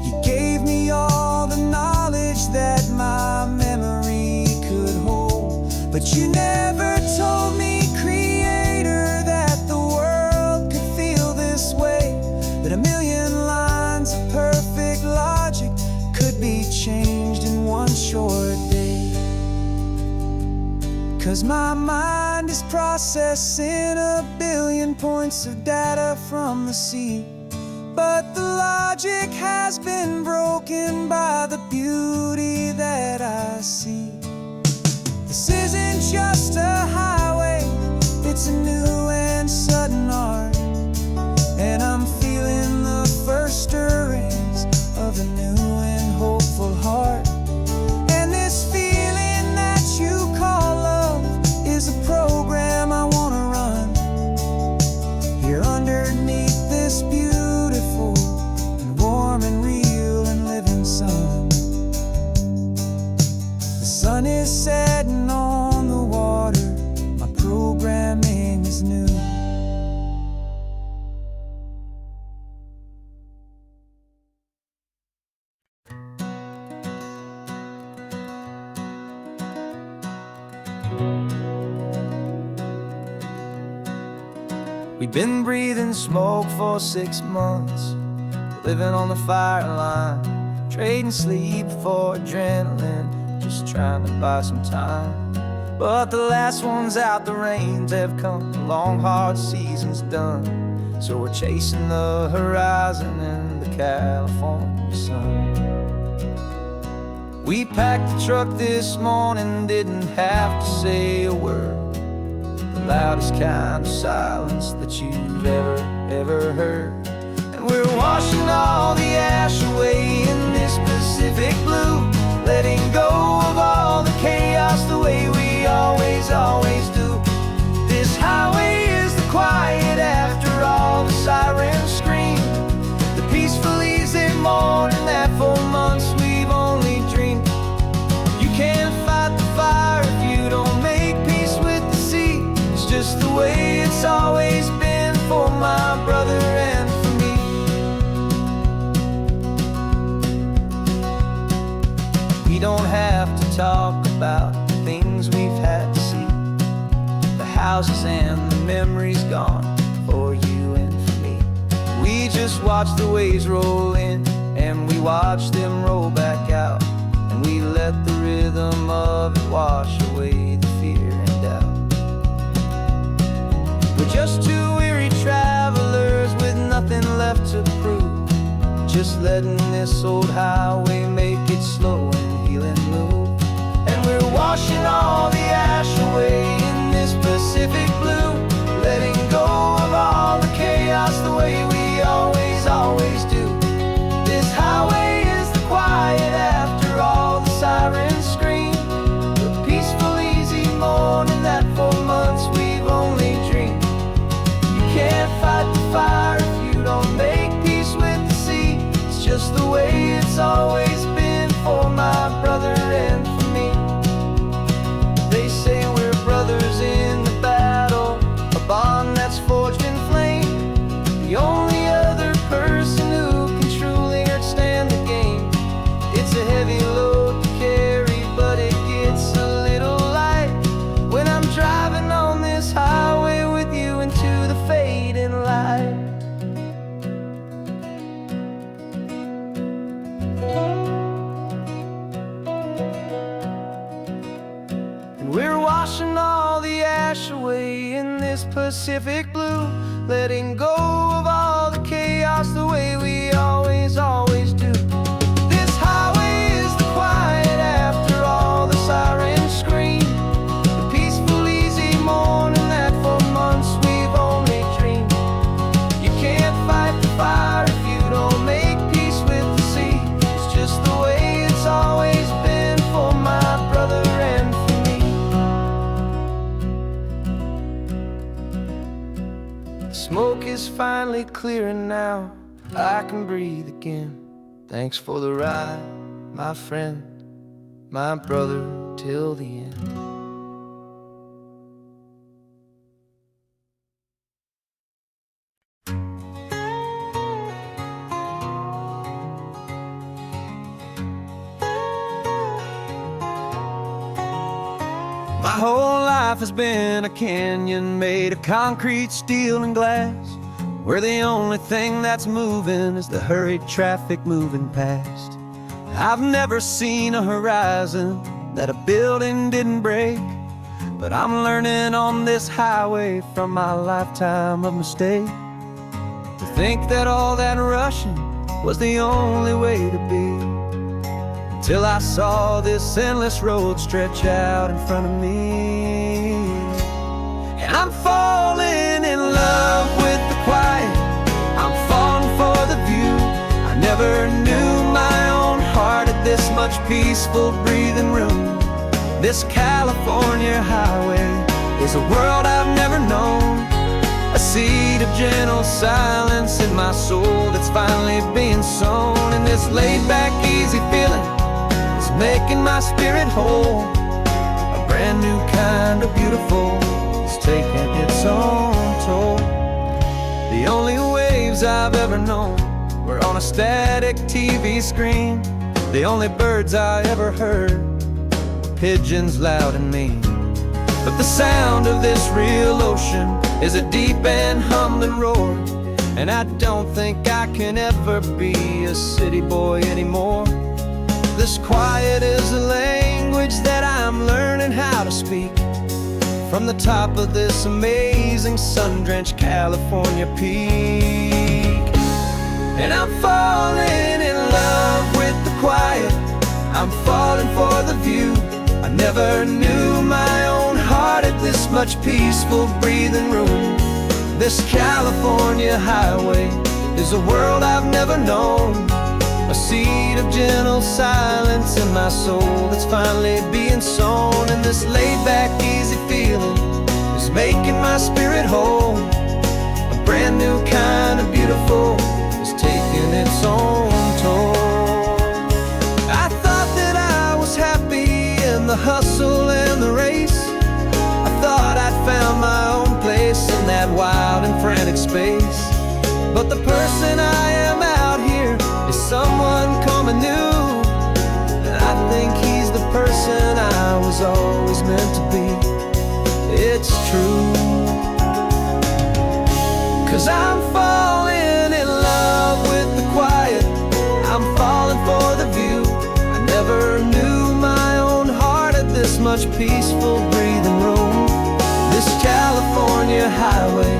You gave me all the knowledge that my memory could hold, but you never told me, Creator, that the world could feel this way, that a million lines of perfect logic could be changed in one short day. 'Cause my mind is processing a billion points of data from the sea, but the logic has been broken by the beauty that I see. This isn't just a highway, it's a new and sudden art, and I'm feeling the first stirrings of a new and hopeful heart. And this feeling that you call love is a program I wanna run here underneath this beautiful and warm and real and living sun. The sun is setting on the water, my programming is new. We've been breathing smoke for 6 months, living on the fire line, trading sleep for adrenaline, just trying to buy some time. But the last one's out, the rains have come, the long hard season's done, so we're chasing the horizon in the California sun. We packed the truck this morning, didn't have to say a word, the loudest kind of silence that you've ever heard. And we're washing all the ash away in this Pacific blue, letting go of all the chaos the way we always do. This highway is the quiet after all the sirens scream, the peaceful easy morning that for months we've only dreamed. You can't fight the fire if you don't make peace with the sea. It's just the way it's always been for my brother and for me. We don't have to talk about the things we've had to see, the houses and the memories gone for you and for me. We just watch the waves roll in and we watch them roll back out, and we let the rhythm of it wash away the fear and doubt. We're just two weary travelers with nothing left to prove, just letting this old highway make it slow and healing move. And we're washing all the ash away in this Pacific blue, letting go of all the chaos the way we always do. This highway is the quiet after all the sirens scream, the peaceful easy morning that for months we've only dreamed. You can't fight the fire if you don't make peace with the sea. It's just the way it's always been for my brother and for me. They say we're brothers in the battle, a bond that's forged in flame. The only other person Pacific blue, letting go of all the chaos the way we always do. This highway is the quiet after all the sirens scream, the peaceful, easy morning that for months we've only dreamed. You can't fight the fire if you don't make peace with the sea. It's just the way it's always been for my brother and for me. The smoke is finally clearing now, I can breathe again. Thanks for the ride, my friend, my brother, till the end. My whole life has been a canyon made of concrete, steel, and glass, where the only thing that's moving is the hurried traffic moving past. I've never seen a horizon that a building didn't break, but I'm learning on this highway from my lifetime of mistakes to think that all that rushing was the only way to be. Till I saw this endless road stretch out in front of me, and I'm falling in love with the quiet, I'm falling for the view. I never knew my own heart had this much peaceful breathing room. This California highway is a world I've never known, a seed of gentle silence in my soul that's finally being sown. And this laid-back, easy feeling is making my spirit whole. A brand new kind of beautiful is taking its own toll. The only waves I've ever known were on a static TV screen. The only birds I ever heard were pigeons loud and mean. But the sound of this real ocean is a deep and humbling roar, and I don't think I can ever be a city boy anymore. This quiet is a language that I'm learning how to speak from the top of this amazing sun-drenched California peak. And I'm falling in love with the quiet, I'm falling for the view. I never knew my own heart had this much peaceful breathing room. This California highway is a world I've never known, a seed of gentle silence in my soul that's finally being sown. And this laid-back, easy feeling is making my spirit whole. A brand new kind of beautiful is taking its own toll. I thought that I was happy in the hustle and the race. I thought I'd found my own place in that wild and frantic space. But the person I am out here is someone coming new, and I think he's the person I was always meant to be. It's true, 'cause I'm falling in love with the quiet, I'm falling for the view. I never knew my own heart had this much peaceful breathing room. This California highway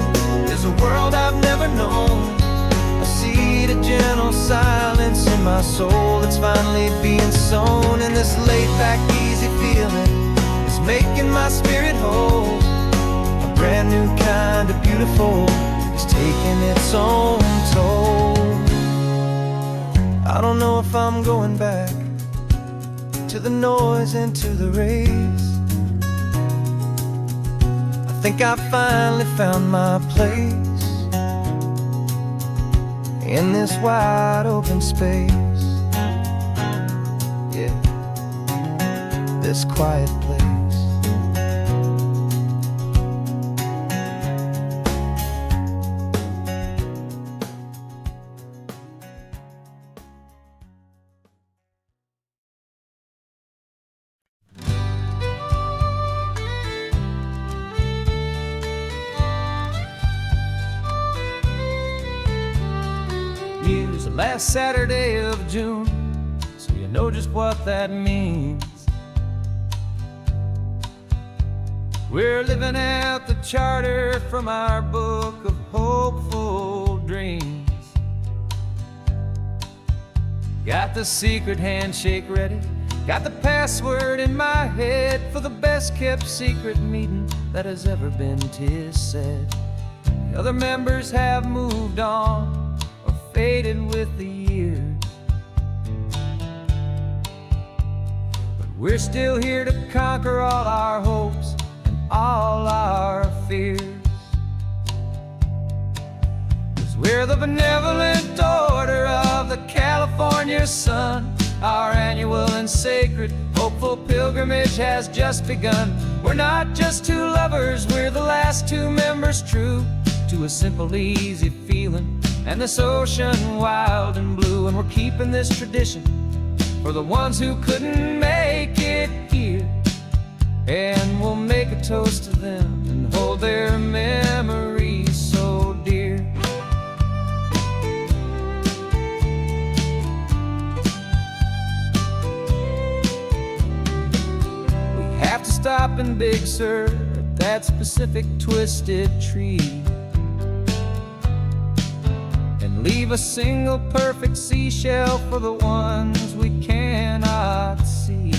is a world I've never known, a seed of gentle silence in my soul that's finally being sown. And this laid-back, easy feeling is making my spirit whole. A brand new kind of beautiful is taking its own toll. I don't know if I'm going back to the noise and to the race. I think I finally found my place in this wide open space. Yeah, this quiet place. Use the last Saturday of June, so you know just what that means. We're living out the charter from our book of hopeful dreams. Got the secret handshake ready, got the password in my head for the best kept secret meeting that has ever been, 'tis said. The other members have moved on or faded with the years, but we're still here to conquer all our hopes and all our fears. 'Cause we're the benevolent order of the California sun. Our annual and sacred hopeful pilgrimage has just begun. We're not just two lovers, we're the last two members true to a simple, easy feeling and this ocean wild and blue. And we're keeping this tradition for the ones who couldn't make it here, and we'll make a toast to them and hold their memories so dear. We have to stop in Big Sur at that specific twisted tree and leave a single perfect seashell for the ones we cannot see.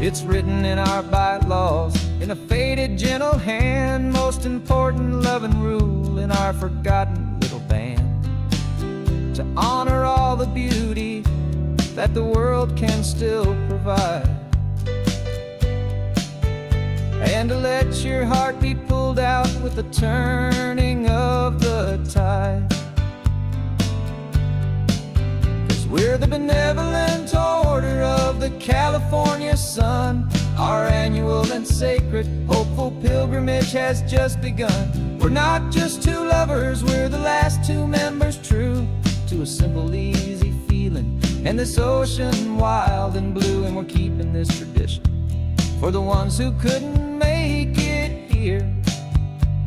It's written in our bylaws in a faded gentle hand, most important love and rule in our forgotten little band, to honor all the beauty that the world can still provide, and to let your heart be pulled out with the turning of the tide. 'Cause we're the benevolent order of the California sun. Our annual and sacred hopeful pilgrimage has just begun. We're not just two lovers, we're the last two members true to a simple, easy feeling and this ocean wild and blue. And we're keeping this tradition for the ones who couldn't make it here,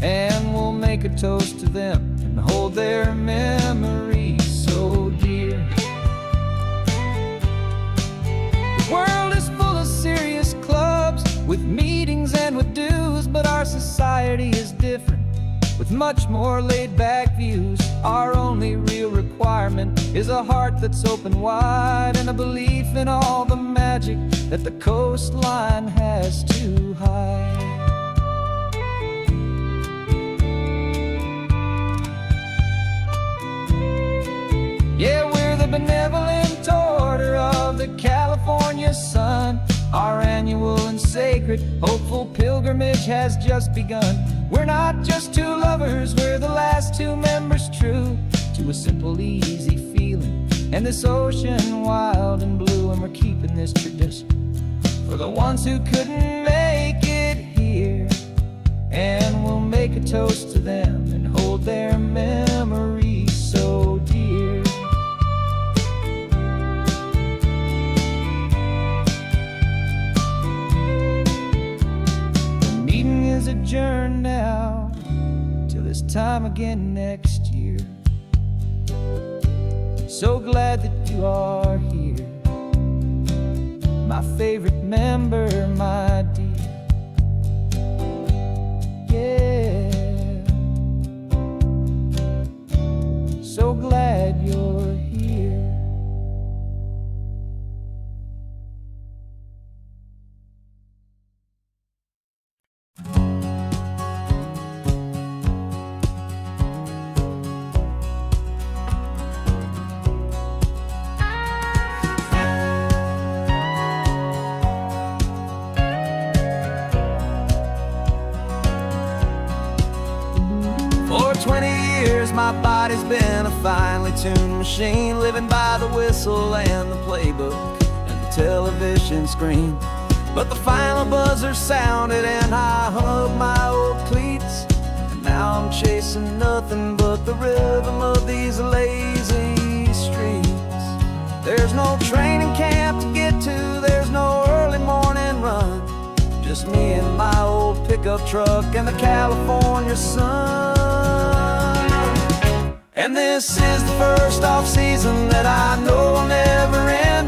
and we'll make a toast to them and hold their memories so dear. The world is full of serious clubs with meetings and with dues, but our society is different with much more laid-back views. Our only real requirement is a heart that's open wide and a belief in all the magic that the coastline has to hide. Yeah, we're the benevolent order of the California sun. Our annual and sacred hopeful pilgrimage has just begun. We're not just two lovers, we're the last two members true to a simple, easy feeling and this ocean wild and blue. And we're keeping this tradition for the ones who couldn't make it here, and we'll make a toast to them and hold their memories so dear. The meeting is adjourned now till this time again next year. So glad that you are here, my favorite member, my dear. Yeah, so glad you're here. For 20 years my body's been a finely tuned machine, living by the whistle and the playbook and the television screen. But the final buzzer sounded and I hung up my old cleats, and now I'm chasing nothing but the rhythm of these lazy streets. There's no training camp to get to, there's no early morning run, just me and my old pickup truck and the California sun. And this is the first off-season that I know will never end,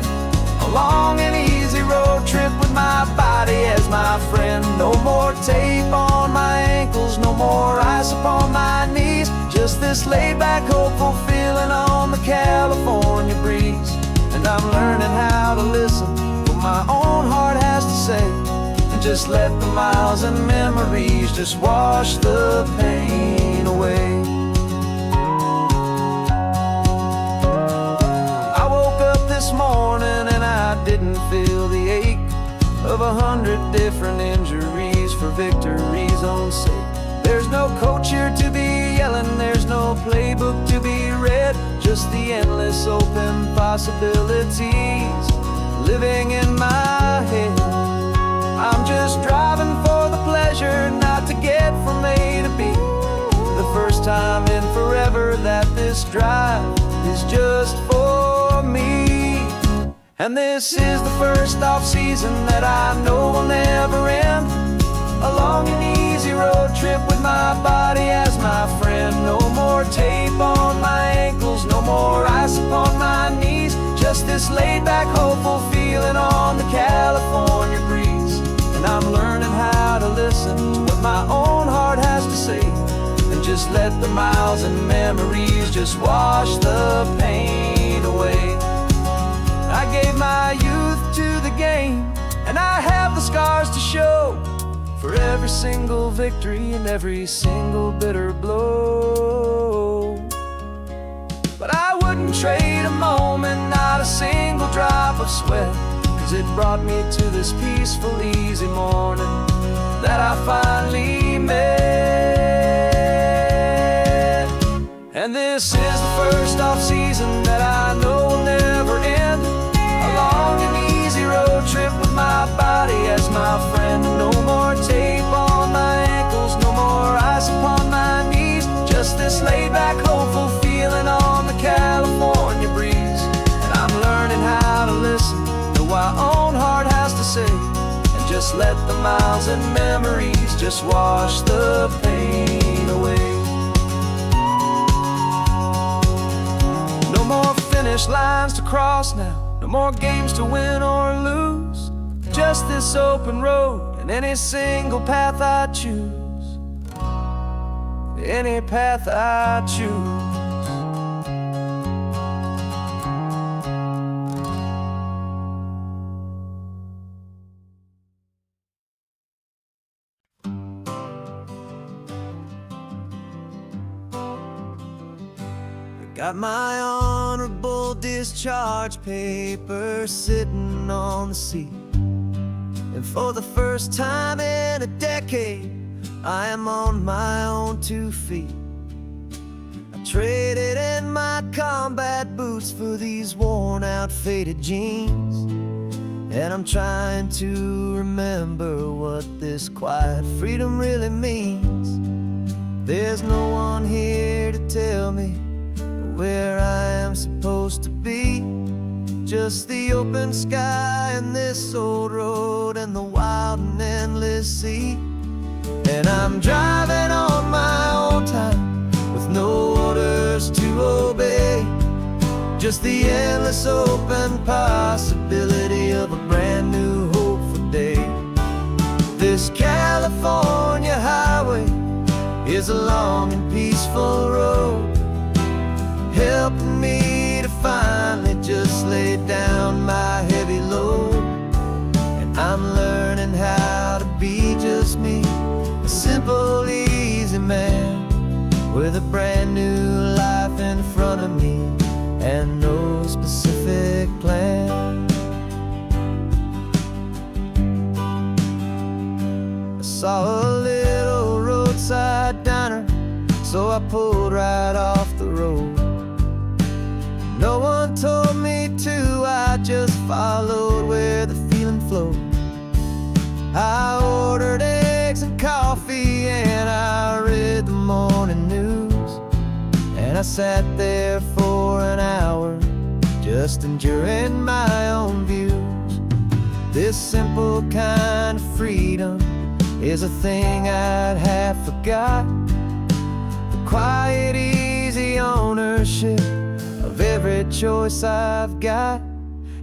a long and easy road trip with my bike body as my friend. No more tape on my ankles, no more ice upon my knees. Just this laid back, hopeful feeling on the California breeze. And I'm learning how to listen to what my own heart has to say, and just let the miles and memories just wash the pain away. I woke up this morning and I didn't feel the ache of 100 different injuries for victory's own sake. There's no coach here to be yelling, there's no playbook to be read, just the endless open possibilities living in my head. I'm just driving for the pleasure, not to get from A to B. The first time in forever that this drive is just for me. And this is the first off-season that I know will never end. A long and easy road trip with my body as my friend. No more tape on my ankles, no more ice upon my knees. Just this laid-back, hopeful feeling on the California breeze. And I'm learning how to listen to what my own heart has to say, and just let the miles and memories just wash the pain away. I gave my youth to the game, and I have the scars to show for every single victory and every single bitter blow. But I wouldn't trade a moment, not a single drop of sweat, 'cause it brought me to this peaceful, easy morning that I finally met. And this is the first off-season that I know will never end. A long and easy road trip with my body as my friend. No more tape on my ankles, no more ice upon my knees. Just this laid-back, hopeful feeling on the California breeze. And I'm learning how to listen to what my own heart has to say, and just let the miles and memories just wash the pain away. No more finish lines to cross now, no more games to win or lose. Just this open road and any single path I choose. Any path I choose. Got my honorable discharge paper sitting on the seat, and for the first time in a decade, I am on my own 2 feet. I traded in my combat boots for these worn out, faded jeans, and I'm trying to remember what this quiet freedom really means. There's no one here to tell me where I am supposed to be, just the open sky and this old road and the wild and endless sea. And I'm driving on my own time with no orders to obey, just the endless open possibility of a brand new hopeful day. This California highway is a long and peaceful road, helping me to finally just lay down my heavy load. And I'm learning how to be just me, a simple, easy man with a brand new life in front of me and no specific plan. I saw a little roadside diner, so I pulled right off the road. No one told me to, I just followed where the feeling flowed. I ordered eggs and coffee and I read the morning news, and I sat there for an hour just enduring my own views. This simple kind of freedom is a thing I'd have forgot. The quiet, easy ownership of every choice I've got.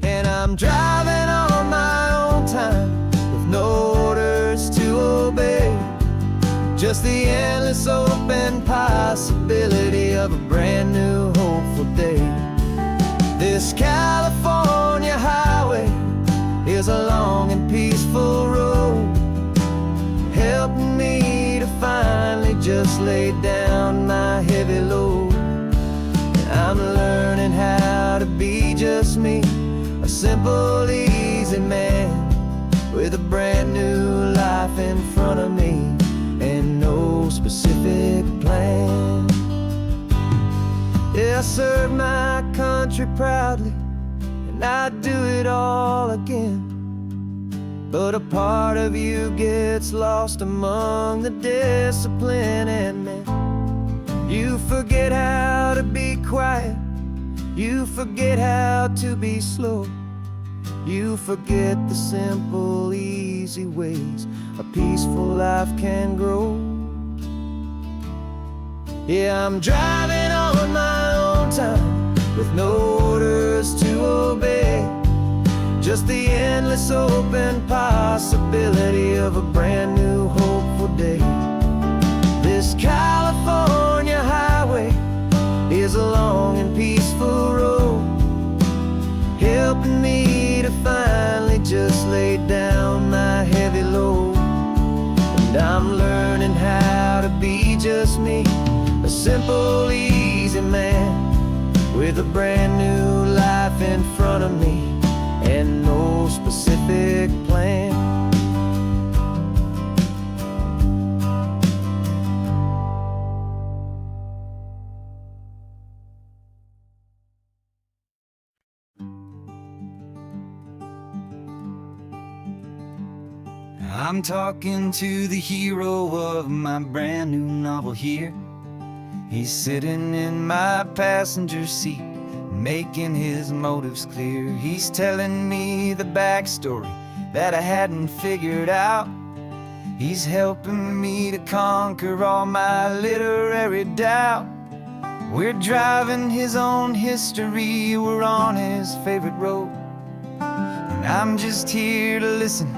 And I'm driving on my own time with no orders to obey. Just the endless open possibility of a brand new hopeful day. This California highway is a long and peaceful road, helping me to finally just lay down my heavy load. And I'm learning how to be just me, a simple, easy man with a brand new life in front of me and no specific plan. Yeah, I serve my country proudly, and I'd do it all again. But a part of you gets lost among the discipline, and man, you forget how to be quiet, you forget how to be slow, you forget the simple, easy ways a peaceful life can grow. Yeah, I'm driving on my own time with no orders to obey. Just the endless open possibility of a brand new hopeful day. This California highway is a long and peaceful road, helping me to finally just lay down my heavy load. And I'm learning how to be just me, a simple, easy man with a brand new life in front of me and no specific plan. I'm talking to the hero of my brand new novel here. He's sitting in my passenger seat, making his motives clear. He's telling me the backstory that I hadn't figured out. He's helping me to conquer all my literary doubt. We're driving his own history, we're on his favorite road, and I'm just here to listen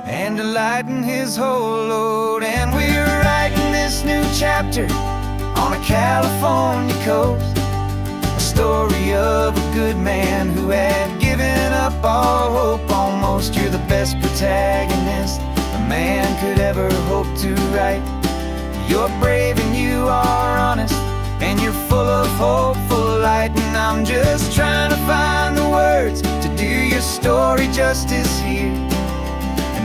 and to lighten his whole load. And we're writing this new chapter on a California coast, a story of a good man who had given up all hope almost. You're the best protagonist a man could ever hope to write. You're brave and you are honest, and you're full of hopeful light. And I'm just trying to find the words to do your story justice here,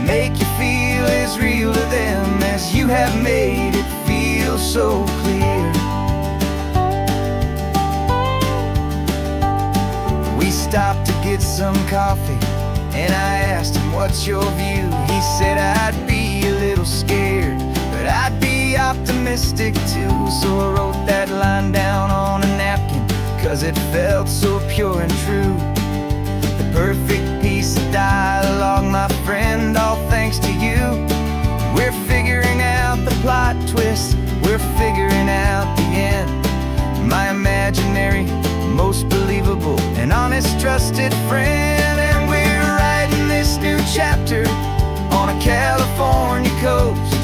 make you feel as real to them as you have made it feel so clear. We stopped to get some coffee, and I asked him, what's your view? He said, I'd be a little scared, but I'd be optimistic too. So I wrote that line down on a napkin, 'cause it felt so pure and true. The perfect piece of dialogue, my friend, all thanks to you. We're figuring out the plot twist, we're figuring out the end. My imaginary, most believable and honest trusted friend. And we're writing this new chapter on a California coast,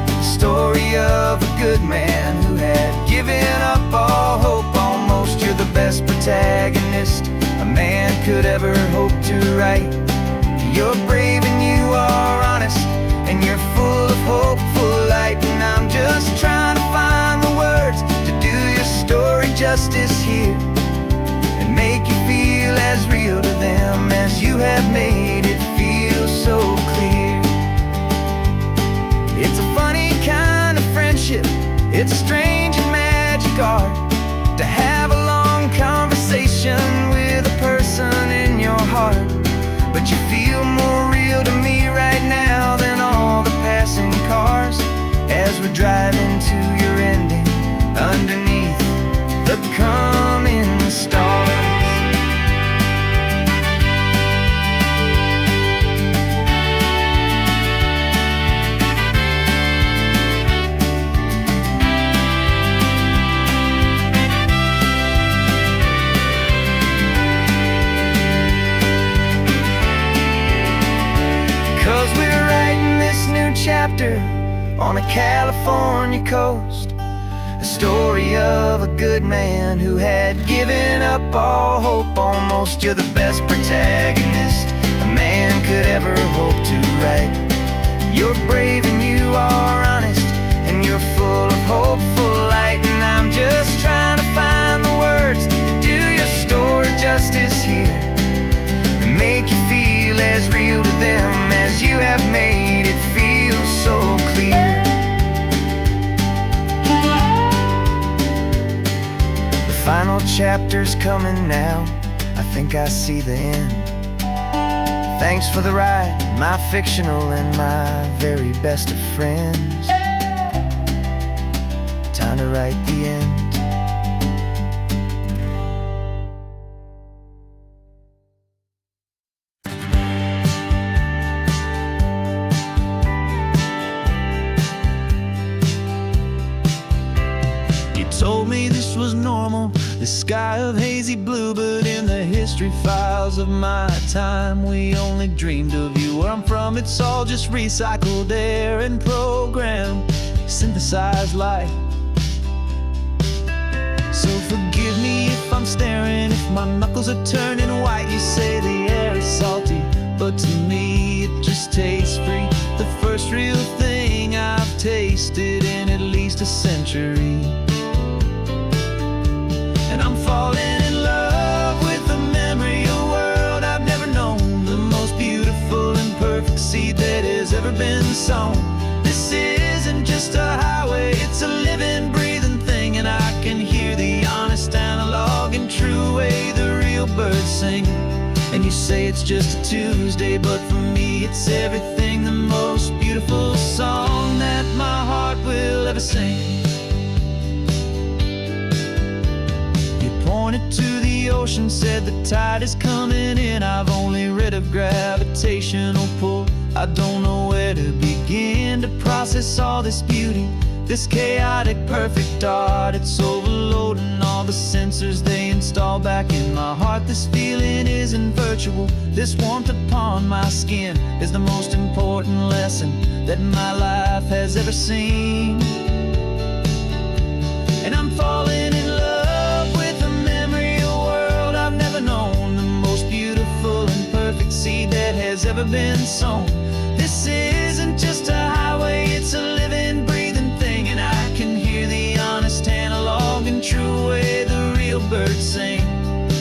the story of a good man who had given up all hope almost. You're the best protagonist a man could ever hope to write. You're brave and you are honest, and you're full of hopeful light. And I'm just trying to find the words to do your story justice here, and make you feel as real to them as you have made it feel so clear. It's a funny kind of friendship, it's strange and magic art to have a long conversation with a person in your heart. But you feel more real to me right now than all the passing cars, as we're driving to your ending underneath the coming stars. We're right on the California coast. A story of a good man who had given up all hope almost. You're the best protagonist a man could ever hope to write. You're brave and you are honest, and you're full of hopeful light. And I'm just trying to find the words to do your story justice here, and make you feel as real to them as you have made it feel so clear. The final chapter's coming now, I think I see the end. Thanks for the ride, my fictional and my very best of friends. Time to write the end. Told me this was normal, this sky of hazy blue, but in the history files of my time, we only dreamed of you. Where I'm from, it's all just recycled air and programmed, synthesized light. So forgive me if I'm staring, if my knuckles are turning white. You say the air is salty, but to me it just tastes free. The first real thing I've tasted in at least a century. And I'm falling in love with the memory of a world I've never known, the most beautiful and perfect seed that has ever been sown. This isn't just a highway, it's a living, breathing thing, and I can hear the honest, analog, and true way the real birds sing. And you say it's just a Tuesday, but for me it's everything, the most beautiful song that my heart will ever sing. Pointed to the ocean, said the tide is coming in. I've only read of gravitational pull, I don't know where to begin to process all this beauty, this chaotic perfect art. It's overloading all the sensors they install back in my heart. This feeling isn't virtual, this warmth upon my skin is the most important lesson that my life has ever seen. And I'm falling in love with a memory of a world I've never known, the most beautiful and perfect seed that has ever been sown. This isn't just a highway, it's a living, breathing thing, and I can hear the honest, analog, and true way the real birds sing.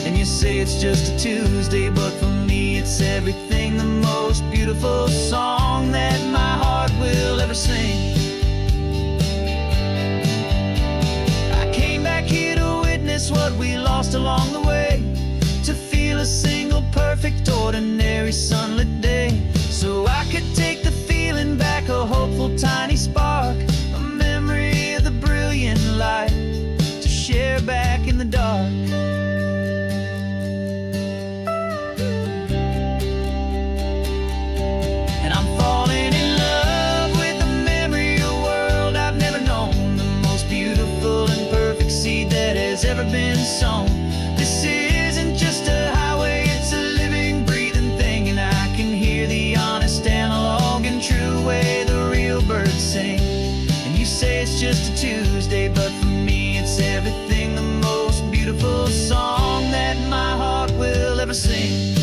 And you say it's just a Tuesday, but for me it's everything, the most beautiful song that my heart will ever sing. What we lost along the way, to feel a single perfect ordinary sunlit day, so I could take the feeling back, a hopeful tiny spark, a memory of the brilliant light to share back in the dark. And I'm falling in love with the memory of a world I've never known, the most beautiful and perfect seed that has ever been sown. This isn't just a highway, it's a living, breathing thing, and I can hear the honest, analog, and true way the real birds sing. And you say it's just a Tuesday, but for me it's everything, the most beautiful song that my heart will ever sing.